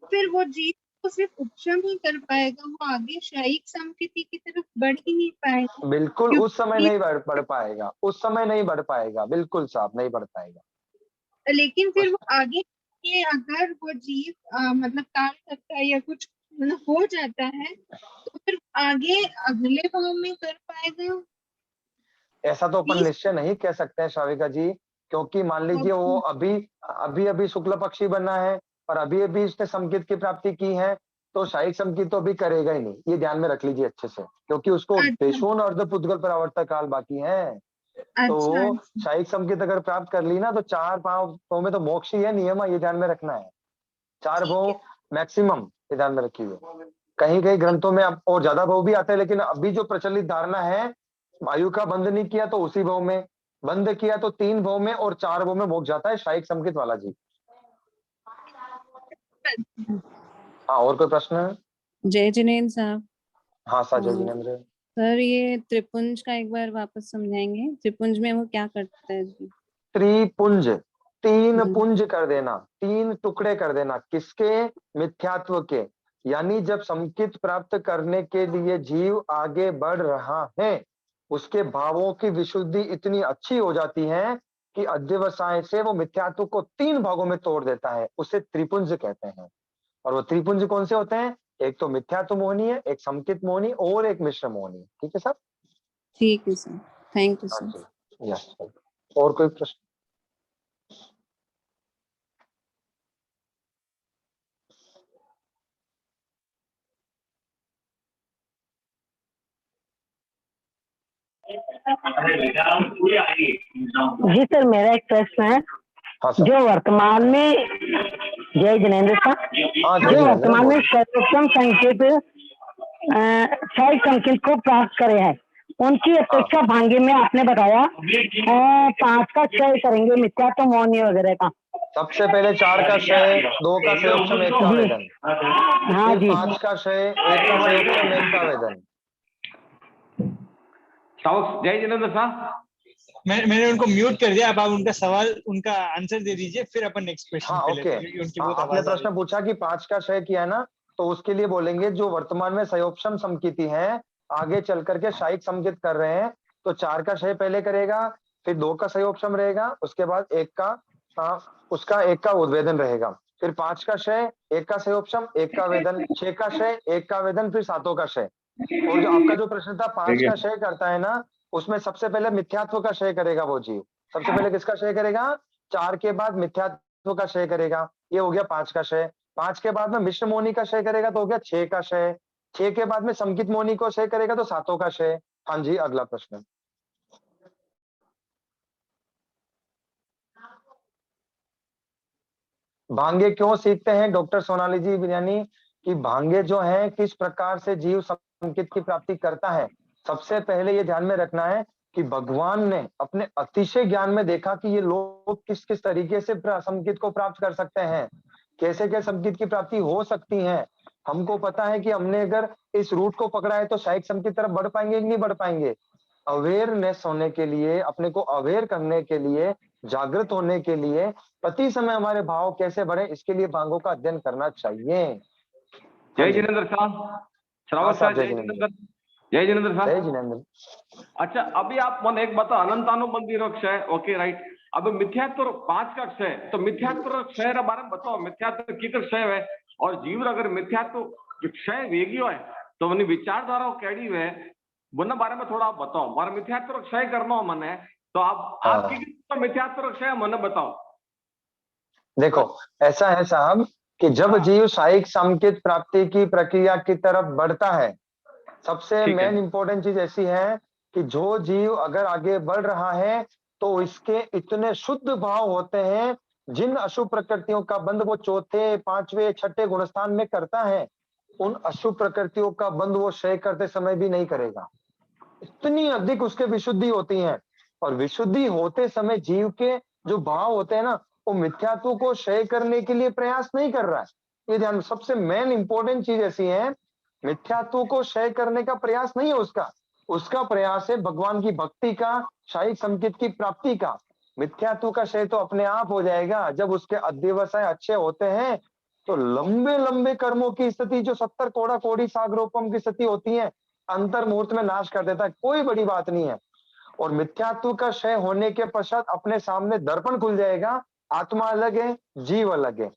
फिर वो जीव को सिर्फ उपशम ही कर पाएगा, वो आगे शायिक संकेति की तरफ बढ़ ही नहीं पाएगा। बिल्कुल उस समय क्योंकि नहीं बढ़ पाएगा, उस समय नहीं बढ़ पाएगा, बिल्कुल साहब नहीं बढ़ पाएगा। लेकिन फिर वो आगे ये अगर वो जीव मतलब काल सकता है या कुछ मतलब हो जाता है, तो फिर आगे अगले भाव में कर पाएगा। ऐसा तो अपन बीस निश्चय नहीं कह सकते हैं शाविका जी, क्योंकि मान लीजिए वो अभी अभी शुक्ल पक्षी बना है और अभी अभी उसने समकित की प्राप्ति की है, तो शायिक समकित तो अभी करेगा ही नहीं, ये ध्यान में रख लीजिए अच्छे से, क्योंकि उसको अच्छा देशोन और अर्धपुद्गल परावर्तक काल बाकी है। अच्छा तो शायिक समकित अगर प्राप्त कर ली ना, तो 4 भाव में तो मोक्ष ही है, नियम है, ये ध्यान में रखना है। 4 ठीक भाव है। मैक्सिमम, ये ध्यान में रखिए। कहीं कहीं ग्रंथों में अब और ज्यादा भाव भी आते हैं, लेकिन अभी जो प्रचलित धारणा है, वायु का बंध नहीं किया तो उसी भाव में, बंद किया तो 3 भाव में और 4 भाव में मोक्ष जाता है शायिक समकित वाला जी। हाँ, और कोई प्रश्न है? जय जिनेन्द्र साहब। हाँ साजय हाँ। जिनेन्द्र। सर ये त्रिपुंज का एक बार वापस समझाएंगे, त्रिपुंज में वो क्या करता है जी? त्रिपुंज, 3 हम्म। पुंज कर देना, 3 टुकड़े कर देना, किसके? मिथ्यात्व के। यानी जब समकित प्राप्त करने के लिए जीव आगे बढ़ रहा है, उसके भावों की विशुद्धि इतनी अच्छी हो जाती है कि अध्यवसाय से वो मिथ्यात्व को 3 भागों में तोड़ देता है, उसे त्रिपुंज कहते हैं। और वो त्रिपुंज कौन से होते हैं? एक तो मिथ्यात्व मोहनी है, एक समकित मोहनी और एक मिश्र मोहनी। ठीक है सर? ठीक है सर, थैंक यू हाँ सर। जी, यस। और कोई प्रश्न? जी सर, मेरा एक प्रश्न है। हाँ सर। जो वर्तमान में, जय जिनेन्द्र साहब, हाँ जय जो जिनेन्द्र वर्तमान में बोलिए। सर्वोत्तम संकेत शायद संकेत को प्राप्त करे हैं, उनकी अपेक्षा भांगे में आपने बताया 5 का क्षय करेंगे, मिथ्यात्व मोहनी वगैरह का। सबसे पहले 4 का क्षय, 2 का संयोक्षम, 1 का जी। वेदन, हाँ फिर जी। 5 का क्षय, 1 का संयोक्षम, 1 का वेदन। जय जिनेन्द्र साहब, मैंने उनको म्यूट कर दिया। अब आप उनका सवाल, उनका आंसर दे दीजिए, फिर अपन नेक्स्ट क्वेश्चन हाँ पे ओके। लेते हैं, क्योंकि उनकी बहुत आपने आवाज आ रही प्रश्न पूछा कि 5 का क्षय किया ना, तो उसके लिए बोलेंगे जो वर्तमान में संयोक्षम समकिति है, आगे चल करके शायिक समकित कर रहे हैं, तो 4 का क्षय पहले करेगा, फिर 2 का संयोक्षम रहेगा, उसके बाद 1 का उसका 1 का उद्वेदन रहेगा, फिर 5 का क्षय, 1 का संयोक्षम, 1 का वेदन, 6 का क्षय, 1 का वेदन, फिर 7 का क्षय। और जो आपका जो प्रश्न था 5 का क्षय करता है ना, उसमें सबसे पहले मिथ्यात्व का क्षय करेगा वो जीव। सबसे पहले किसका क्षय करेगा? 4 के बाद मिथ्यात्व का क्षय करेगा, ये हो गया 5 का क्षय। 5 के बाद में मिश्र मोहनी का क्षय करेगा तो हो गया 6 का क्षय। 6 के बाद में समकित मोहनी को क्षय करेगा तो 7 का क्षय। हाँ जी, अगला प्रश्न। भांगे क्यों सीखते हैं डॉक्टर सोनाली जी बिरयानी, कि भांगे जो है किस प्रकार से जीव समकित की प्राप्ति करता है। सबसे पहले ये ध्यान में रखना है कि भगवान ने अपने अतिशय ज्ञान में देखा कि ये लोग किस किस तरीके से समकित को प्राप्त कर सकते हैं, कैसे कैसे समकित की प्राप्ति हो सकती है। हमको पता है कि हमने अगर इस रूट को पकड़ा है तो शायद समकित तरफ बढ़ पाएंगे कि नहीं बढ़ पाएंगे। अवेयरनेस होने के लिए, अपने को अवेयर करने के लिए, जागृत होने के लिए, प्रति समय हमारे भाव कैसे बढ़े, इसके लिए भांगों का अध्ययन करना चाहिए। जय जिनेन्द्र साहब, श्रावक साहब, जय जिनेन्द्र, जय जिनेन्द्र साहब। जय जिनेन्द्र। अच्छा, अभी आप मन एक बताओ, अनंतानुबंधी क्षय, ओके राइट। अब मिथ्यात्व 5 का क्षय, तो मिथ्यात्व क्षय के बारे में बताओ, मिथ्यात्व की क्षय है, और जीव अगर मिथ्यात्व क्षय वेगी हो तो उन्हें विचारधारा कैडी है, उन बारे में थोड़ा आप बताओ। मारे मिथ्यात्व क्षय करना हो मन है, तो आप की मिथ्यात्व क्षय मन बताओ। देखो ऐसा है साहब कि जब जीव शायिक समकित प्राप्ति की प्रक्रिया की तरफ बढ़ता है, सबसे मेन इंपॉर्टेंट चीज ऐसी है कि जो जीव अगर आगे बढ़ रहा है तो इसके इतने शुद्ध भाव होते हैं, जिन अशुभ प्रकृतियों का बंध वो 4थे, 5वें, 6ठे गुणस्थान में करता है, उन अशुभ प्रकृतियों का बंध वो क्षय करते समय भी नहीं करेगा। इतनी अधिक उसके विशुद्धि होती है, और विशुद्धि होते समय जीव के जो भाव होते हैं ना, वो मिथ्यात्व को क्षय करने के लिए प्रयास नहीं कर रहा है। ये ध्यान, सबसे मेन इंपॉर्टेंट चीज ऐसी है, मिथ्यात्व को क्षय करने का प्रयास नहीं है उसका। उसका प्रयास है भगवान की भक्ति का, शायिक समकित की प्राप्ति का। मिथ्यात्व का क्षय तो अपने आप हो जाएगा जब उसके अध्यवसाय अच्छे होते हैं। तो लंबे लंबे कर्मों की स्थिति जो 70 कोड़ा कोड़ी सागरोपम की स्थिति होती है, अंतर मुहूर्त में नाश कर देता है, कोई बड़ी बात नहीं है। और मिथ्यात्व का क्षय होने के पश्चात अपने सामने दर्पण खुल जाएगा, आत्मा अलग है, जीव अलग है।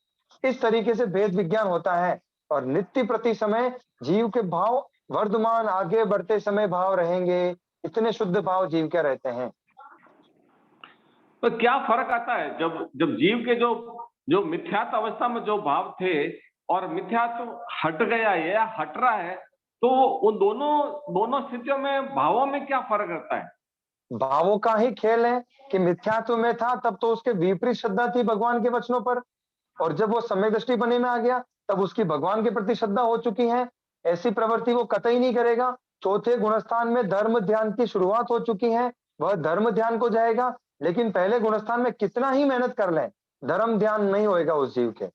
इस तरीके से भेद विज्ञान होता है। और नित्य प्रति समय जीव के भाव वर्धमान आगे बढ़ते समय भाव रहेंगे, इतने शुद्ध भाव जीव के रहते हैं। तो क्या फर्क आता है जब जब जीव के जो मिथ्यात्व अवस्था में जो भाव थे और मिथ्यात्व हट गया है या हट रहा है, तो उन दोनों स्थितियों में भावों में क्या फर्क रहता है? भावों का ही खेल है कि मिथ्यात्व में था तब तो उसके विपरीत श्रद्धा थी भगवान के वचनों पर, और जब वो सम्यक दृष्टि बने में आ गया तब उसकी भगवान के प्रति श्रद्धा हो चुकी है। ऐसी प्रवृत्ति वो कतई नहीं करेगा। चौथे गुणस्थान में धर्म ध्यान की शुरुआत हो चुकी है, वह धर्म ध्यान को जाएगा, लेकिन पहले गुणस्थान में कितना ही मेहनत कर ले, धर्म ध्यान नहीं होएगा उस जीव के।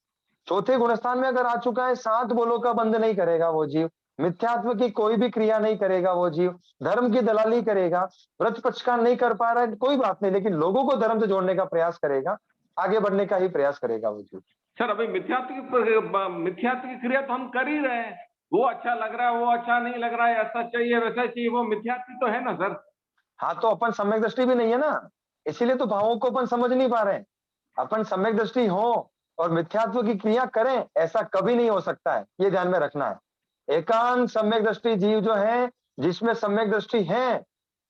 चौथे गुणस्थान में अगर आ चुका है, 7 बोलों का बंद नहीं करेगा वो जीव, मिथ्यात्व की कोई भी क्रिया नहीं करेगा वो जीव, धर्म की दलाली करेगा, व्रत पक्षकार नहीं कर पा रहा है कोई बात नहीं, लेकिन लोगों को धर्म से जोड़ने का प्रयास करेगा, आगे बढ़ने का ही प्रयास करेगा वो जीव। सर अभी मिथ्यात्व की क्रिया तो हम कर ही रहे हैं, वो अच्छा लग रहा है, वो अच्छा नहीं लग रहा है, ऐसा चाहिए वैसा चाहिए, वो मिथ्यात्व तो है ना सर? हाँ, तो अपन सम्यक दृष्टि भी नहीं है ना, इसीलिए तो भावों को अपन समझ नहीं पा रहे हैं। अपन सम्यक दृष्टि हो और मिथ्यात्व की क्रिया करें, ऐसा कभी नहीं हो सकता है, ये ध्यान में रखना है। एकांत सम्यक दृष्टि जीव जो है, जिसमें सम्यक दृष्टि है,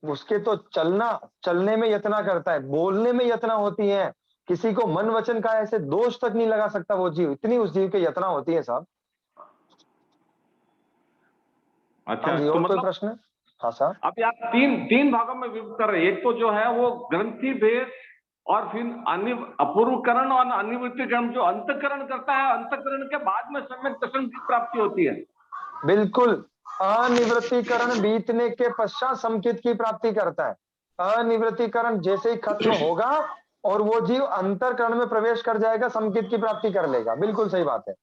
उसके तो चलने में यत्न करता है, बोलने में यत्न होती है, किसी को मन वचन का ऐसे दोष तक नहीं लगा सकता वो जीव, इतनी उस जीव के यत्न होती है साहब। अच्छा, हाँ जी, तो और कोई मतलब प्रश्न? हाँ साहब। अभी आप तीन भागों में विभक्त कर रहे हैं। एक तो जो है वो ग्रंथि भेद और फिर अपूर्वकरण और अनिवृत्तिकरण, जो अंतकरण करता है, अंतकरण के बाद में सम्यक दर्शन की प्राप्ति होती है। बिल्कुल, अनिवृत्तिकरण बीतने के पश्चात समकित की प्राप्ति करता है। अनिवृत्तिकरण जैसे ही खत्म होगा और वो जीव अंतरकरण में प्रवेश कर जाएगा, समकित की प्राप्ति कर लेगा। बिल्कुल सही बात है।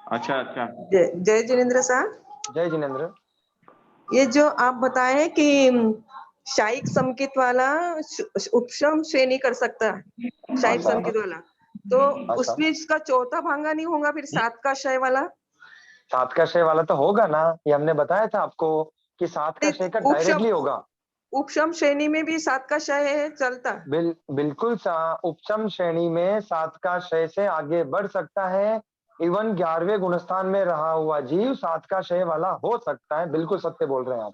अच्छा। जय जिनेन्द्र साहब। जय जिनेन्द्र। ये जो आप बताए हैं कि शायिक समकित वाला उपशम श्रेणी कर सकता है, शायिक समकित वाला, तो उसमें इसका चौथा भांगा नहीं होगा फिर 7 का क्षय वाला? 7 का क्षय वाला तो होगा ना, ये हमने बताया था आपको कि 7 का क्षय का डायरेक्टली होगा। उपशम श्रेणी में भी 7 का क्षय चलता? बिल्कुल उपशम श्रेणी में 7 का क्षय से आगे बढ़ सकता है। इवन 11वें गुणस्थान में रहा हुआ जीव 7 का क्षय वाला हो सकता है। बिल्कुल सत्य बोल रहे हैं आप।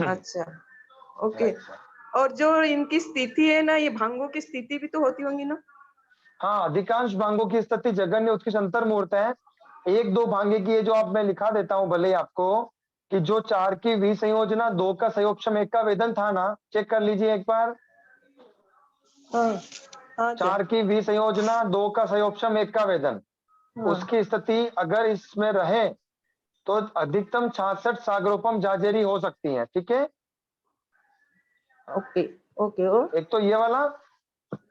अच्छा, ओके। और जो इनकी स्थिति है ना, ये भांगों की स्थिति भी तो होती होंगी ना? हाँ, अधिकांश भांगों की स्थिति जगन्य उत्कृष्ट अंतर्मुहूर्त है। 1-2 भांगे की है जो आप, मैं लिखा देता हूँ भले आपको, कि जो 4 की विसंयोजना, 2 का संयोगक्षम, 1 का वेदन था ना, चेक कर लीजिए एक बार। 4 की विसंयोजना, 2 का संयोगक्षम, 1 का वेदन, उसकी स्थिति अगर इसमें रहे तो अधिकतम 66 सागरोपम जाजेरी हो सकती है। ठीक है, ओके। एक तो ये वाला,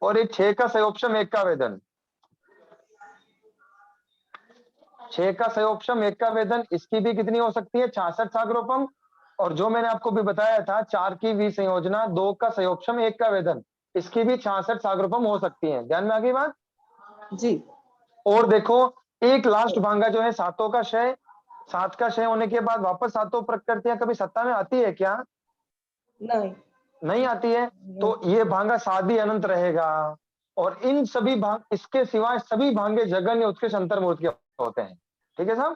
और एक 6 का संयोगक्षम, 1 का वेदन, 6 का संयोगक्षम, 1 का वेदन, इसकी भी कितनी हो सकती है? 66 सागरोपम। और जो मैंने आपको भी बताया था 4 की विसंयोजना, 2 का संयोगक्षम, 1 का वेदन, इसकी भी 66 सागरोपम हो सकती है। ध्यान में आ गई बात जी। और देखो, एक लास्ट भांगा जो है 7 का क्षय, 7 का क्षय होने के बाद वापस 7 प्रकृतियां कभी सत्ता में आती है क्या? नहीं आती है। तो ये भांगा सादी अनंत रहेगा। और इन सभी भांग, इसके सिवाय सभी भांगे जगन्य उत्कृष्ट अंतर्मुहूर्त के होते हैं। ठीक है साहब?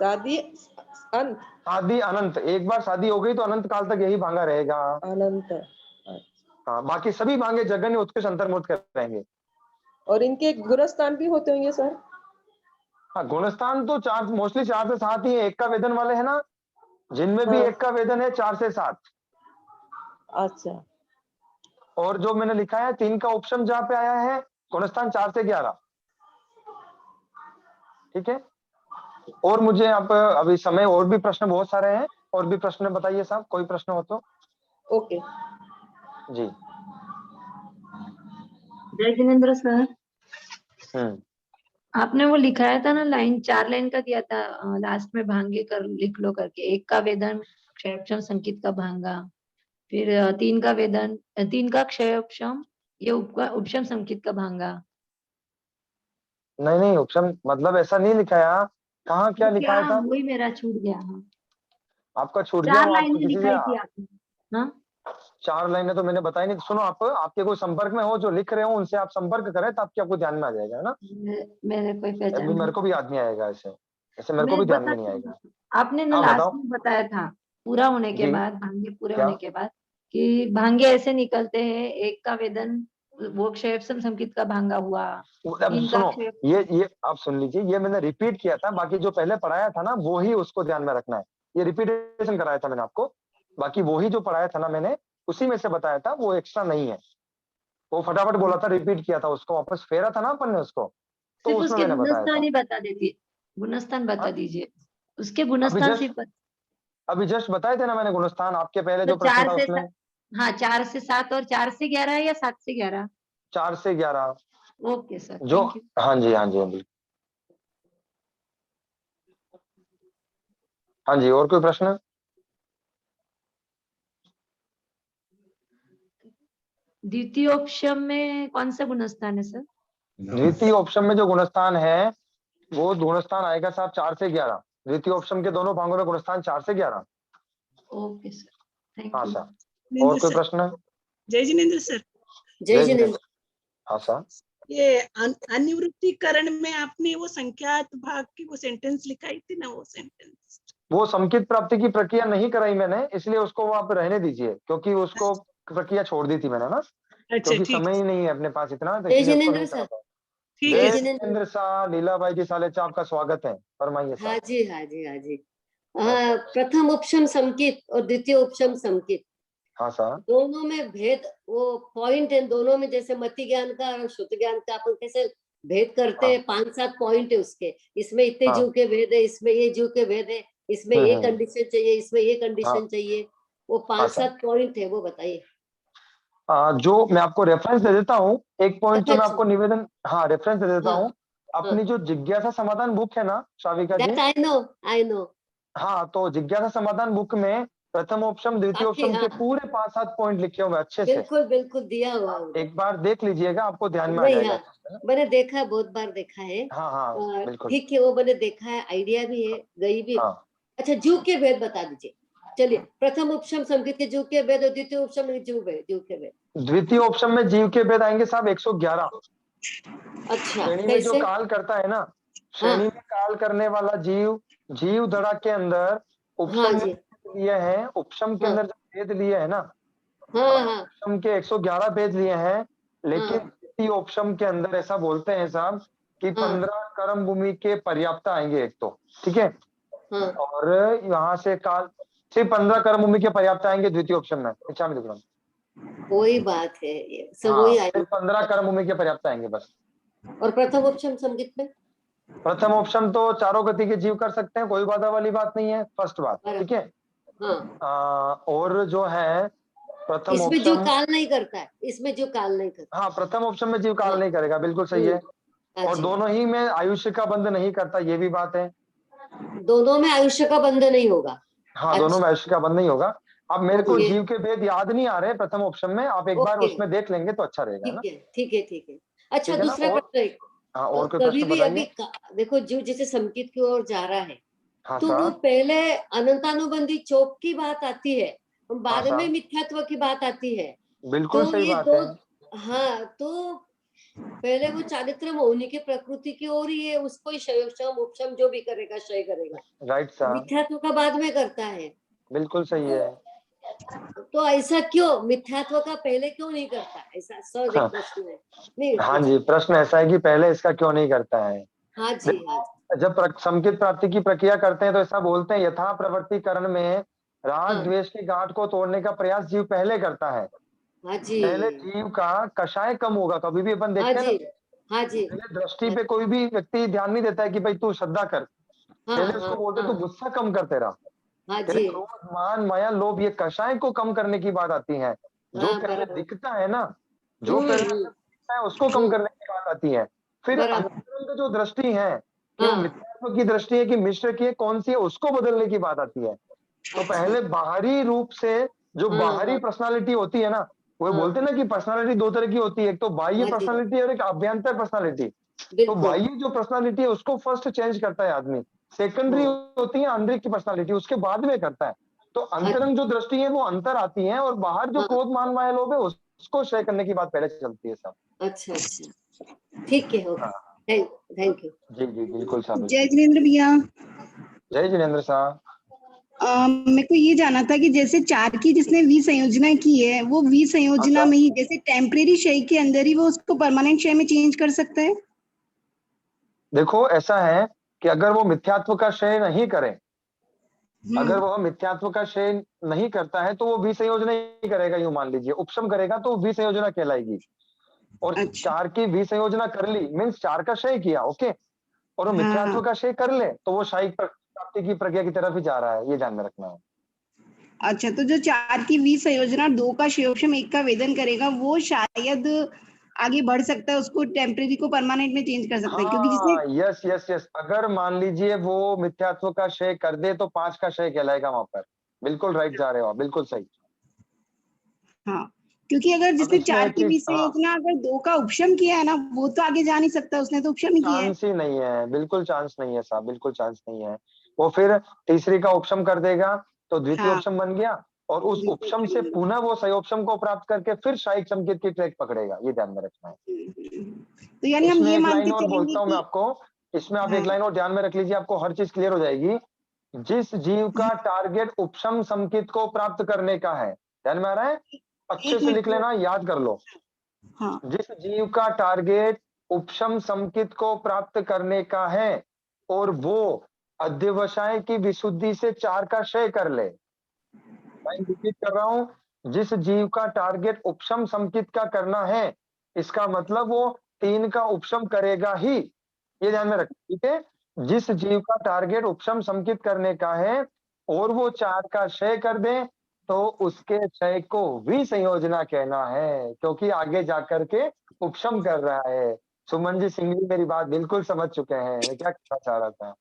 शादी अनंत, एक बार शादी हो गई तो अनंत काल तक यही भांगा रहेगा। अनंत। हाँ, बाकी सभी भांगे जगन्य उत्कृष्ट अंतर्मुहूर्त के रहेंगे। और इनके गुणस्थान भी होते होंगे सर? हाँ, गुणस्थान तो मोस्टली 4 से 7 ही है। 1 का वेदन वाले है ना, जिनमें भी 1 का वेदन है, 4 से 7। अच्छा। और जो मैंने लिखा है 3 का उपशम जहां पे आया है, गुणस्थान 4 से 11। ठीक है, और मुझे आप अभी समय, और भी प्रश्न बहुत सारे हैं, और भी प्रश्न बताइए साहब, कोई प्रश्न हो तो। ओके जी। जय जिनेन्द्र सर। आपने वो लिखाया था ना, 4 लाइन का दिया था लास्ट में, भांगे कर लिख लो करके, 1 का वेदन, क्षयक्षम संकित का भांगा। फिर 3 का वेदन, 3 का क्षय उपशम, ये उपशम संकेत का भांगा। नहीं नहीं, उपशम मतलब ऐसा नहीं लिखा है यहाँ। कहाँ क्या लिखा है था? वही मेरा छूट गया। हाँ, आपका छूट गया 4 वो, आपको लाइनें किसी दिखाई से थी आपने। हाँ, 4 लाइनें तो मैंने बताई नहीं। सुनो, आप आपके कोई संपर्क में हो जो लिख रहे हो, उनसे आप संपर्क करें तो आपके आपको ध्यान में आ जाएगा, है ना? मेरे कोई पहचान अभी नहीं। मेरे को भी याद नहीं आएगा ऐसे, ऐसे मेरे को मैं भी ध्यान में नहीं बताती आएगा। हूँ, आपने ना हाँ लास्ट बताओ। में बताया था पूरा होने के जी बाद, भांगे पूरे क्या? होने के बाद, कि भांगे ऐसे निकलते हैं, 1 का वेदन वो क्षयपसम संकेत का भांगा हुआ, अब 3 का सुनो, क्षय। ये आप सुन लीजिए, ये मैंने रिपीट किया था, बाकी जो पहले पढ़ाया था ना वो ही उसको ध्यान में रखना है। ये रिपीटेशन कराया था मैंने आपको, बाकी वो ही जो पढ़ाया था ना मैंने, उसी में से बताया था, वो एक्स्ट्रा नहीं है। वो फटाफट बोला था, रिपीट किया था, उसको वापस फेरा था ना अपन ने उसको, तो सिर्फ उसमें उसके मैंने बताया गुणस्थान था। ही बता देती, गुणस्थान बता हाँ? दीजिए, उसके अभी गुणस्थान जस्ट सिर्फ अभी जस्ट बताए थे ना मैंने गुणस्थान, आपके पहले तो जो प्रश्न था उसमें। हाँ, 4 से 7 और 4 से 11 है या 7 से 11? 4 से 11 ओके सर, जो। Thank you. हाँ जी हाँ जी हाँ जी। हाँ जी, और कोई प्रश्न? द्वितीय उपशम में कौन सा गुणस्थान है सर? द्वितीय ऑप्शन में जो गुणस्थान है, वो गुणस्थान आएगा साहब 4 से 11। द्वितीय ऑप्शन के दोनों भागों में गुणस्थान 4 से 11। ओके सर, थैंक हाँ यू। सर, और कोई प्रश्न? जय जिनेन्द्र सर। जय जिनेन्द्र। हाँ सर। ये अनिवृत्तीकरण में आपने वो संख्यात भाग की वो सेंटेंस लिखाई थी ना, वो सेंटेंस वो संकेत प्राप्ति की प्रक्रिया नहीं कराई मैंने, इसलिए उसको आप रहने दीजिए, क्योंकि उसको प्रक्रिया छोड़ दी थी मैंने ना, अच्छा क्योंकि ठीक समय ही नहीं है अपने पास इतना, तो जय इसलिए उसको जिनेन्द्र नहीं सर। करा पाया। ठीक जय है। जिनेन्द्र साहब, लीलाबाई जी सालेचा, आपका स्वागत है, फरमाइए हाँ साहब। जी हाँ जी हाँ जी। प्रथम उपशम संकेत और द्वितीय उपशम संकेत, हाँ सर। दोनों में भेद, वो पॉइंट है दोनों में, जैसे मति ज्ञान का और श्रुत ज्ञान का अपन कैसे भेद करते हैं, 5-7 पॉइंट है उसके। इसमें इतने हाँ। जीव के भेद है, इसमें ये जीव के भेद है, इसमें ये कंडीशन चाहिए, इसमें ये कंडीशन चाहिए, वो 5-7 पॉइंट है, वो बताइए। जो मैं आपको रेफरेंस दे देता हूँ, एक पॉइंट तो अच्छा मैं अच्छा। आपको निवेदन, हाँ रेफरेंस दे देता हाँ हूँ। अपनी जो जिज्ञासा समाधान बुक है ना शाविका जी, दैट आई नो। हाँ, तो जिज्ञासा समाधान बुक में प्रथम ऑप्शन द्वितीय बाकी ऑप्शन के हाँ पूरे 5-7 पॉइंट लिखे हुए अच्छे से। बिल्कुल बिल्कुल दिया हुआ है उधर। एक बार देख लीजिएगा, आपको ध्यान में आ नहीं जाएगा। हाँ, मैंने देखा है, बहुत बार देखा है। हाँ हाँ बिल्कुल। ठीक है, वो मैंने देखा है, आइडिया भी है, गई भी। हाँ, अच्छा, जीव के भेद बता दीजिए। चलिए, प्रथम उपशम संकेत के जीव के भेद और द्वितीय उपशम के जीव के भेद। द्वितीय ऑप्शन में जीव के भेद आएंगे साहब 111। अच्छा, श्रेणी में जो कैसे? काल करता है ना, श्रेणी हाँ में काल करने वाला जीव, जीव धड़ा के अंदर हाँ उपशम जी लिए हैं, उपशम के हाँ अंदर जो भेद लिए है ना, हाँ हाँ उपशम के 111 भेद लिए हैं, लेकिन हाँ द्वितीय उपशम के अंदर ऐसा बोलते हैं साहब कि 15 कर्म भूमि के पर्याप्त आएंगे एक तो, ठीक है, हाँ। और यहाँ से काल सिर्फ 15 कर्म भूमि के पर्याप्त आएंगे द्वितीय ऑप्शन में। अच्छा में देख वही बात है, ये सब हाँ, वही आई। सिर्फ 15 कर्म भूमि के पर्याप्त आएंगे बस। और प्रथम उपशम संकेत में प्रथम ऑप्शन तो चारों गति के जीव कर सकते हैं, कोई बाधा वाली बात नहीं है, फर्स्ट बात, ठीक है। हाँ, और जो है प्रथम इसमें जीव ऑप्शन, काल नहीं करता है, इसमें जीव काल नहीं करता। हाँ प्रथम ऑप्शन में जीव काल हाँ। नहीं करेगा, बिल्कुल सही है। और अच्छा, दोनों ही में आयुष्य का बंध नहीं करता, ये भी बात है। दोनों में आयुष्य का बंध नहीं होगा। हाँ, दोनों में आयुष्य का बंध नहीं होगा। अब मेरे को ओके। जीव के भेद याद नहीं आ रहे प्रथम ऑप्शन में, आप एक बार ओके, उसमें देख लेंगे तो अच्छा रहेगा ना। ठीक है ठीक है ठीक है। अच्छा, ठीक है ना। दूसरा और प्रश्न, हाँ, और कोई कभी प्रश्न भी अभी बताइए। देखो, जीव जैसे संकेत की ओर जा रहा है, हाँ तो वो सर। पहले अनंतानुबंधी चोक की बात आती है, बाद हाँ में सर, मिथ्यात्व की बात आती है। बिल्कुल तो सही ये बात दो, है। हाँ, तो पहले वो चारित्र मौनी की प्रकृति की ओर ही है, उसको ही शम उपशम जो भी करेगा क्षय करेगा। राइट सर, मिथ्यात्व का बाद में करता है। बिल्कुल सही है। तो ऐसा क्यों, मिथ्यात्व का पहले क्यों नहीं करता? ऐसा सहज एक प्रश्न है। नहीं हाँ जी, प्रश्न ऐसा है कि पहले इसका क्यों नहीं करता है। हाँ जी हाँ जी जब संकेत प्राप्ति की प्रक्रिया करते हैं तो ऐसा बोलते हैं, यथा प्रवृत्तिकरण में राग द्वेष की गांठ को तोड़ने का प्रयास जीव पहले करता है। हाँ जी पहले जीव का कषाय कम होगा, कभी भी अपन हाँ देखते हैं जी ना, हाँ जी पहले दृष्टि पे कोई भी व्यक्ति ध्यान नहीं देता है कि भाई तू श्रद्धा कर, हाँ पहले हाँ उसको बोलते तू हाँ गुस्सा कम कर तेरा, हाँ तेरे जी क्रोध मान माया लोभ ये कषाय को कम करने की बात आती है। जो हाँ, पहले बराबर। दिखता है ना, जो पहले दिखता है उसको कम करने की बात आती है। फिर बराबर। अंतरंग जो दृष्टि है कि वो हाँ मिथ्यात्व की दृष्टि है कि मिश्र की है, कौन सी है, उसको बदलने की बात आती है। तो अच्छा पहले बाहरी रूप से जो बाहरी पर्सनालिटी होती है ना, वो बोलते हैं ना कि पर्सनालिटी दो तरह की होती है, एक तो बाह्य हाँ जी। पर्सनालिटी और एक अभ्यंतर पर्सनालिटी। तो बिल्कुल। बाह्य जो पर्सनालिटी है उसको फर्स्ट चेंज करता है आदमी, सेकेंडरी होती है आंतरिक की पर्सनालिटी, उसके बाद में करता है। तो अंतरंग जो दृष्टि है वो अंतर आती है, और बाहर जो क्रोध मान माया लोभ है उसको क्षय करने की बात पहले चलती है साहब। अच्छा अच्छा, ठीक है, ओके, थैंक यू। जी जी बिल्कुल साहब। जय जिनेन्द्र भैया। जय जिनेन्द्र साहब। मेरे को ये जानना था कि जैसे 4 की जिसने विसंयोजना की है, वो विसंयोजना में ही जैसे टेम्परेरी क्षय के अंदर ही वो उसको परमानेंट क्षय में चेंज कर सकता है? देखो ऐसा है कि अगर वो मिथ्यात्व का क्षय नहीं करे, अगर वह मिथ्यात्व का क्षय नहीं करता है तो वो विसंयोजना ही करेगा, यूं मान लीजिए उपशम करेगा तो विसंयोजना कहलाएगी। और 4 की विसंयोजना कर ली मीन्स 4 का क्षय किया, ओके, और वो मिथ्यात्व का क्षय कर ले तो वो शायिक प्राप्ति की प्रक्रिया की तरफ ही जा रहा है, ये ध्यान में रखना है। अच्छा, तो जो 4 की विसंयोजना 2 का क्षयोपशम 1 का वेदन करेगा, वो शायद आगे बढ़ सकता है, उसको टेम्परेरी को परमानेंट में चेंज कर सकता है, क्योंकि जिसने हाँ, यस यस यस, अगर मान लीजिए वो मिथ्यात्व का क्षय कर दे तो 5 का क्षय कहलाएगा वहां पर। बिल्कुल राइट जा रहे हो आप, बिल्कुल सही। हाँ, क्योंकि अगर जिसने 4 की विसंयोजना अगर 2 का उपशम किया है ना, वो तो आगे जा नहीं सकता, उसने तो उपशम ही किया है। चांस ही नहीं है, बिल्कुल चांस नहीं है साहब, बिल्कुल चांस नहीं है। वो फिर तीसरी का उपशम कर देगा तो द्वितीय उपशम बन गया, और उस उपशम से पुनः वो सयोपशम को प्राप्त करके फिर शायिक संकेत की ट्रैक पकड़ेगा, ये ध्यान में रखना है। तो यानी हम इसमें ये एक मानते लाइन और चलेंगे बोलता हूँ मैं कि आपको, इसमें आप एक लाइन और ध्यान में रख लीजिए, आपको हर चीज क्लियर हो जाएगी। जिस जीव का टारगेट उपशम संकेत को प्राप्त करने का है, ध्यान में आ रहा है, अच्छे से लिख लेना, याद कर लो। जिस जीव का टारगेट उपशम संकेत को प्राप्त करने का है और वो अध्यवसाय की विशुद्धि से 4 का क्षय कर ले, मैं रिपीट कर रहा हूं, जिस जीव का टारगेट उपशम संकित का करना है, इसका मतलब वो 3 का उपशम करेगा ही, ये ध्यान में रखना, ठीक है। जिस जीव का टारगेट उपशम संकित करने का है और वो 4 का क्षय कर दे तो उसके क्षय को विसंयोजना कहना है, क्योंकि आगे जाकर के उपशम कर रहा है। सुमन जी सिंघवी मेरी बात बिल्कुल समझ चुके हैं, मैं क्या कहना चाह रहा था।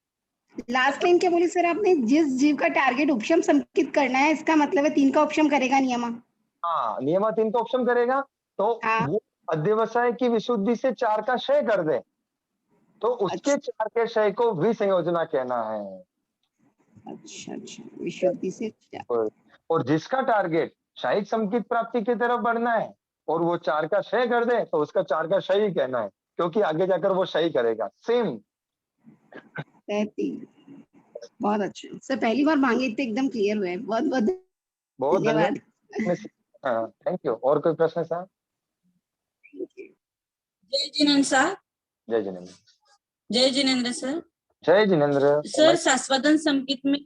लास्ट लाइन क्या बोली सर आपने? जिस जीव का टारगेट उपशम संकित करना है, इसका मतलब है 3 का उपशम करेगा नियमा। हाँ, नियमा 3 का उपशम करेगा तो वो अध्यवसाय की विशुद्धि से 4 का क्षय कर दे तो उसके 4 के क्षय को विसंयोजना कहना है। अच्छा अच्छा, विशुद्धि से और जिसका टारगेट शायिक संकित प्राप्ति की तरफ बढ़ना है और वो 4 का क्षय कर दे तो उसका 4 का क्षय ही कहना है, क्योंकि आगे जाकर वो क्षय करेगा, सेम। बहुत अच्छा सर, पहली बार मांगे इतने एकदम क्लियर हुए, बहुत बहुत धन्यवाद। हाँ, थैंक यू। और कोई प्रश्न साहब? जय जिनेन्द्र साहब। जय जिनेन्द्र। जय जिनेन्द्र सर। जय जिनेन्द्र सर, शाश्वतन संकित में,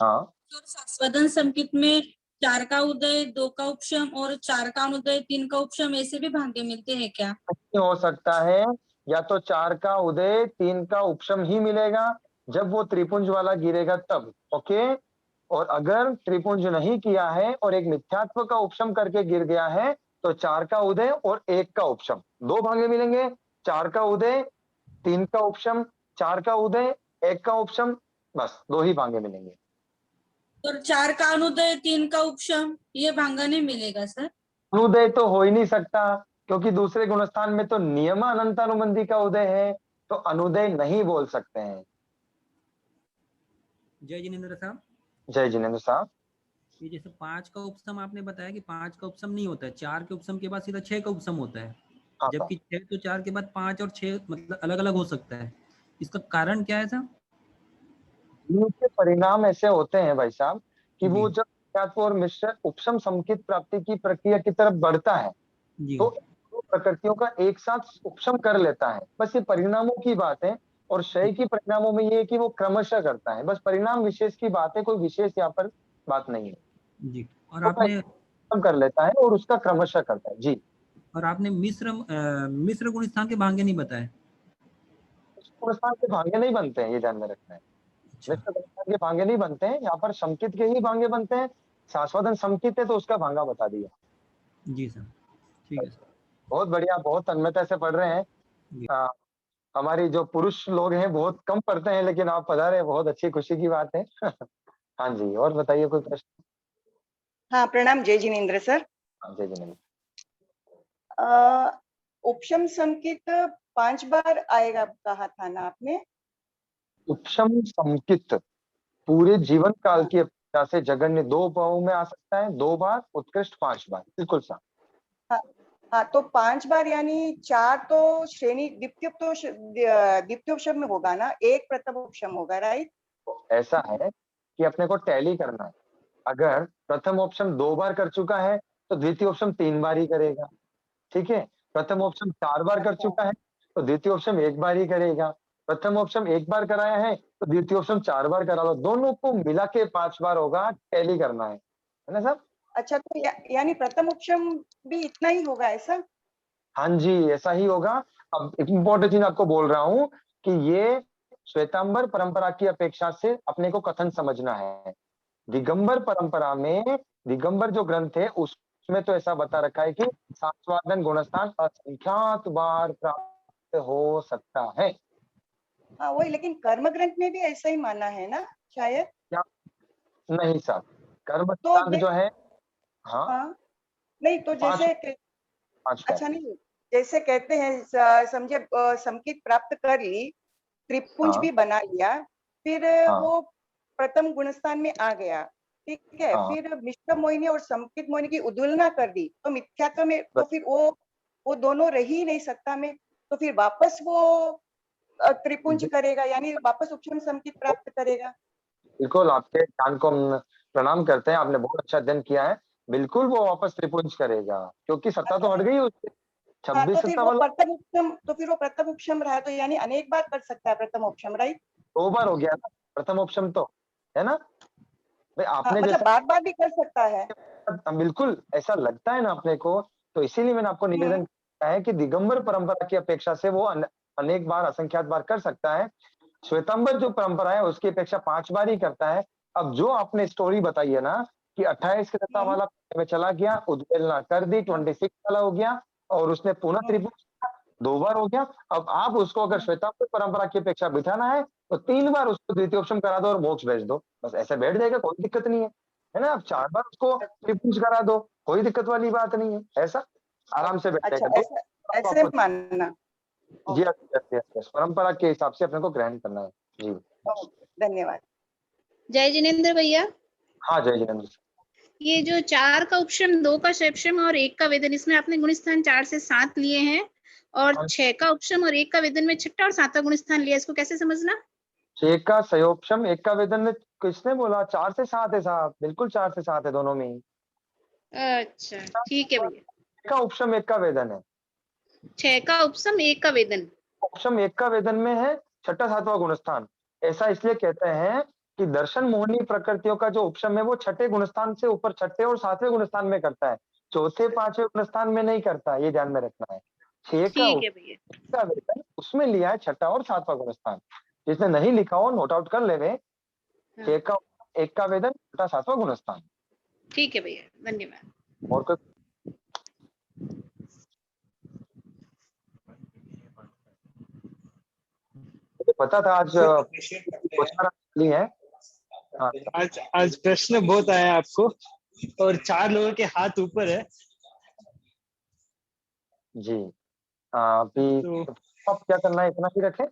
हाँ, सर शाश्वतन संकित में 4 का उदय, 2 का उपशम और 4 का अनुदय, 3 का उपशम ऐसे भी भाग्य मिलते हैं क्या? हो सकता है, या तो 4 का उदय 3 का उपशम ही मिलेगा जब वो त्रिपुंज वाला गिरेगा तब, ओके। और अगर त्रिपुंज नहीं किया है और एक मिथ्यात्व का उपशम करके गिर गया है तो 4 का उदय और 1 का उपशम, 2 भागे मिलेंगे। 4 का उदय, 3 का उपशम, 4 का उदय, 1 का उपशम, बस 2 ही भागे मिलेंगे। और 4 का अनुदय, 3 का उपशम, ये भांगा नहीं मिलेगा सर? अनुदय तो हो ही नहीं सकता, क्योंकि दूसरे गुणस्थान में तो नियम अनंतानुबंधी का उदय है, तो अनुदय नहीं बोल सकते हैं। जय जिनेन्द्र साहब। जय जिनेन्द्र साहब। ये जैसे 5 का उपसम आपने बताया कि 5 का उपसम नहीं होता है, 4 के उपसम के बाद सीधा 6 का उपसम होता है, जबकि 6 तो 4 के बाद 5 और 6 मतलब अलग अलग हो सकता है, इसका कारण क्या है साहब? इनके परिणाम ऐसे होते हैं भाई साहब कि वो जब मिथ्यात्व और मिश्र उपशम संकित प्राप्ति की प्रक्रिया की तरफ बढ़ता है तो प्रकृतियों का एक साथ उपशम कर लेता है, बस ये परिणामों की बात है। और क्षय की परिणामों में ये है कि वो क्रमशः करता है, बस परिणाम विशेष की बात है, कोई विशेष यहाँ पर बात नहीं है जी। और आपने कर लेता है और उसका क्रमशः करता है। जी। और आपने मिश्र गुण स्थान के भांगे नहीं बताए? गुण स्थान के भांगे नहीं बनते हैं, ये ध्यान में रखना है। मिश्र गुण स्थान के भांगे नहीं बनते हैं, यहाँ पर संकित के ही भांगे बनते हैं। शाश्वतन संकित है तो उसका भांगा बता दिया। जी सर, ठीक है सर। बहुत बढ़िया, बहुत तन्मयता से पढ़ रहे हैं। हमारी जो पुरुष लोग हैं बहुत कम पढ़ते हैं, लेकिन आप पढ़ा रहे हैं, बहुत अच्छी खुशी की बात है। हाँ जी, और बताइए कोई प्रश्न? हाँ, प्रणाम जय जिनेन्द्र सर। जय जिनेन्द्र। उपशम संकित 5 बार आएगा कहा था ना आपने? उपशम संकित पूरे जीवन काल की अपेक्षा से जगन्य 2 भावों में आ सकता है, 2 बार, उत्कृष्ट 5 बार। बिल्कुल सर। हाँ, तो 5 बार यानी 4 तो श्रेणी द्वितीयोपशम में होगा ना, 1 प्रथम उपशम होगा, राइट? ऐसा है कि अपने को टैली करना है। अगर प्रथम ऑप्शन 2 बार कर चुका है तो द्वितीय ऑप्शन 3 बार ही करेगा, ठीक है। प्रथम ऑप्शन 4 बार कर चुका है तो द्वितीय ऑप्शन 1 बार ही करेगा। प्रथम ऑप्शन 1 बार कराया है तो द्वितीय ऑप्शन 4 बार करा लो, दोनों को मिला के 5 बार होगा, टैली करना है ना सर? अच्छा, तो यानी प्रथम उपशम भी इतना ही होगा ऐसा? हाँ जी, ऐसा ही होगा। अब एक इम्पोर्टेंट चीज आपको बोल रहा हूँ कि ये श्वेतांबर परंपरा की अपेक्षा से अपने को कथन समझना है। दिगंबर परंपरा में दिगंबर जो ग्रंथ है उसमें तो ऐसा बता रखा है कि सास्वादन गुणस्थान असंख्यात बार प्राप्त हो सकता है। हाँ वही, लेकिन कर्म ग्रंथ में भी ऐसा ही माना है ना शायद? क्या? नहीं सर, कर्म तो जो है हाँ, नहीं तो जैसे अच्छा नहीं, जैसे कहते हैं समझे संकित प्राप्त कर ली, त्रिपुंज भी बना लिया, फिर वो प्रथम गुणस्थान में आ गया, ठीक है। फिर मिश्र मोहिनी और संकित मोहिनी की उदुलना कर दी तो मिथ्यात्व में तो फिर वो दोनों रह ही नहीं सकता में, तो फिर वापस वो त्रिपुंज करेगा, यानी वापस उपशम संकित प्राप्त करेगा। बिल्कुल, आपके ज्ञान को हम प्रणाम करते हैं, आपने बहुत अच्छा अध्ययन किया है। बिल्कुल वो वापस त्रिपुंज करेगा क्योंकि सत्ता तो हट गई उससे। 26 तो फिर सत्ता वो वाला प्रथम उपशम रहा, तो यानी अनेक बार कर सकता है प्रथम उपशम, राइट? 2 बार हो गया ना प्रथम ऑप्शन, तो है ना भाई। आपने मतलब बार-बार भी कर सकता है। बिल्कुल ऐसा लगता है ना अपने को, तो इसीलिए मैंने आपको निवेदन किया है कि दिगंबर परंपरा की अपेक्षा से वो अनेक बार, असंख्यात बार कर सकता है। श्वेतांबर जो परंपरा है उसकी अपेक्षा 5 बार ही करता है। अब जो आपने स्टोरी बताई है ना कि 28 के सत्ता वाला में चला गया, उद्वेलना कर दी, 26 वाला हो गया और उसने पुनः त्रिपुंज 2 बार हो गया। अब आप उसको अगर श्वेतांबर परंपरा की अपेक्षा बिठाना है तो 3 बार उसको द्वितीय ऑप्शन करा दो और मोक्ष भेज दो, बस ऐसे बैठ जाएगा, कोई दिक्कत नहीं है ना। आप 4 बार उसको त्रिपुंज करा दो, कोई दिक्कत वाली बात नहीं है, ऐसा आराम से बैठ जाएगा। ऐसे मानना जी परंपरा के हिसाब से अपने को ग्रहण करना है जी। धन्यवाद। जय जिनेन्द्र भैया। हाँ जय जिनेन्द्र। ये जो 4 का उपशम, 2 का शैवशम और 1 का वेदन, इसमें आपने गुणस्थान 4 से 7 लिए हैं और 6 का उपशम और 1 का वेदन में 6ठा और 7वां गुणस्थान लिया, इसको कैसे समझना? 6 का सयोपशम, 1 का वेदन में किसने बोला 4 से 7 है साहब? बिल्कुल 4 से 7 है दोनों में ही। अच्छा ठीक है भैया। 6 का उपशम 1 का वेदन है। 6 का उपशम 1 का वेदन। उपशम 1 का वेदन में है 6ठा 7वां गुणस्थान। ऐसा इसलिए कहते हैं कि दर्शन मोहनी प्रकृतियों का जो उपशम है वो 6ठे गुणस्थान से ऊपर 6ठे और 7वें गुणस्थान में करता है, 4थे 5वें गुणस्थान में नहीं करता, ये ध्यान में रखना है। 6 का वेदन उसमें लिया है 6ठा और 7वां गुणस्थान, जिसने नहीं लिखा हो नोट आउट कर लेवे। 6 का 1 का वेदन 6ठा 7वां गुणस्थान। ठीक है भैया, धन्यवाद। और कोई पता था आज है? हाँ। आज प्रश्न बहुत आया आपको और 4 लोगों के हाथ ऊपर है जी। अभी तो अब क्या करना है, इतना ही रखें?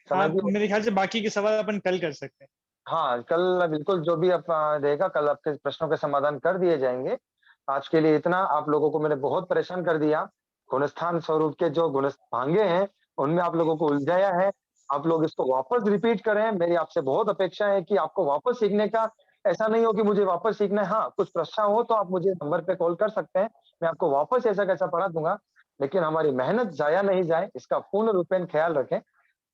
हाँ, मेरे ख्याल से बाकी के सवाल अपन कल कर सकते हैं। हाँ कल बिल्कुल जो भी आप रहेगा कल आपके प्रश्नों के समाधान कर दिए जाएंगे। आज के लिए इतना। आप लोगों को मैंने बहुत परेशान कर दिया, गुणस्थान स्वरूप के जो गुण भांगे हैं उनमें आप लोगों को उलझाया है। आप लोग इसको वापस रिपीट करें, मेरी आपसे बहुत अपेक्षा है कि आपको वापस सीखने का, ऐसा नहीं हो कि मुझे वापस सीखना है। हाँ कुछ प्रश्न हो तो आप मुझे नंबर पे कॉल कर सकते हैं, मैं आपको वापस ऐसा कैसा पढ़ा दूंगा, लेकिन हमारी मेहनत जाया नहीं जाए इसका पूर्ण रूपेण ख्याल रखें।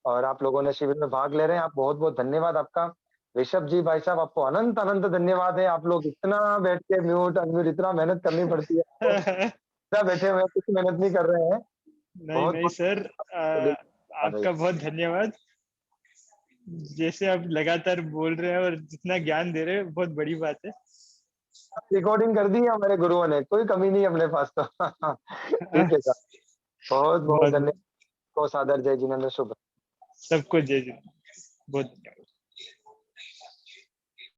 और आप लोगों ने शिविर में भाग ले रहे हैं, आप बहुत बहुत धन्यवाद आपका। ऋषभ जी भाई साहब आपको अनंत अनंत धन्यवाद है। आप लोग इतना बैठ के म्यूट अनम्यूट इतना मेहनत करनी पड़ती है, इतना बैठे हुए कुछ मेहनत नहीं कर रहे हैं। नहीं सर, आपका बहुत धन्यवाद। जैसे आप लगातार बोल रहे हैं और जितना ज्ञान दे रहे हैं बहुत बड़ी बात है। रिकॉर्डिंग कर दी है हमारे गुरुओं ने, कोई कमी नहीं अपने पास तो ठीक है सर, बहुत बहुत धन्यवाद। को सादर जय जिनेन्द्र शुभ। सबको जय जिनेन्द्र, बहुत धन्यवाद।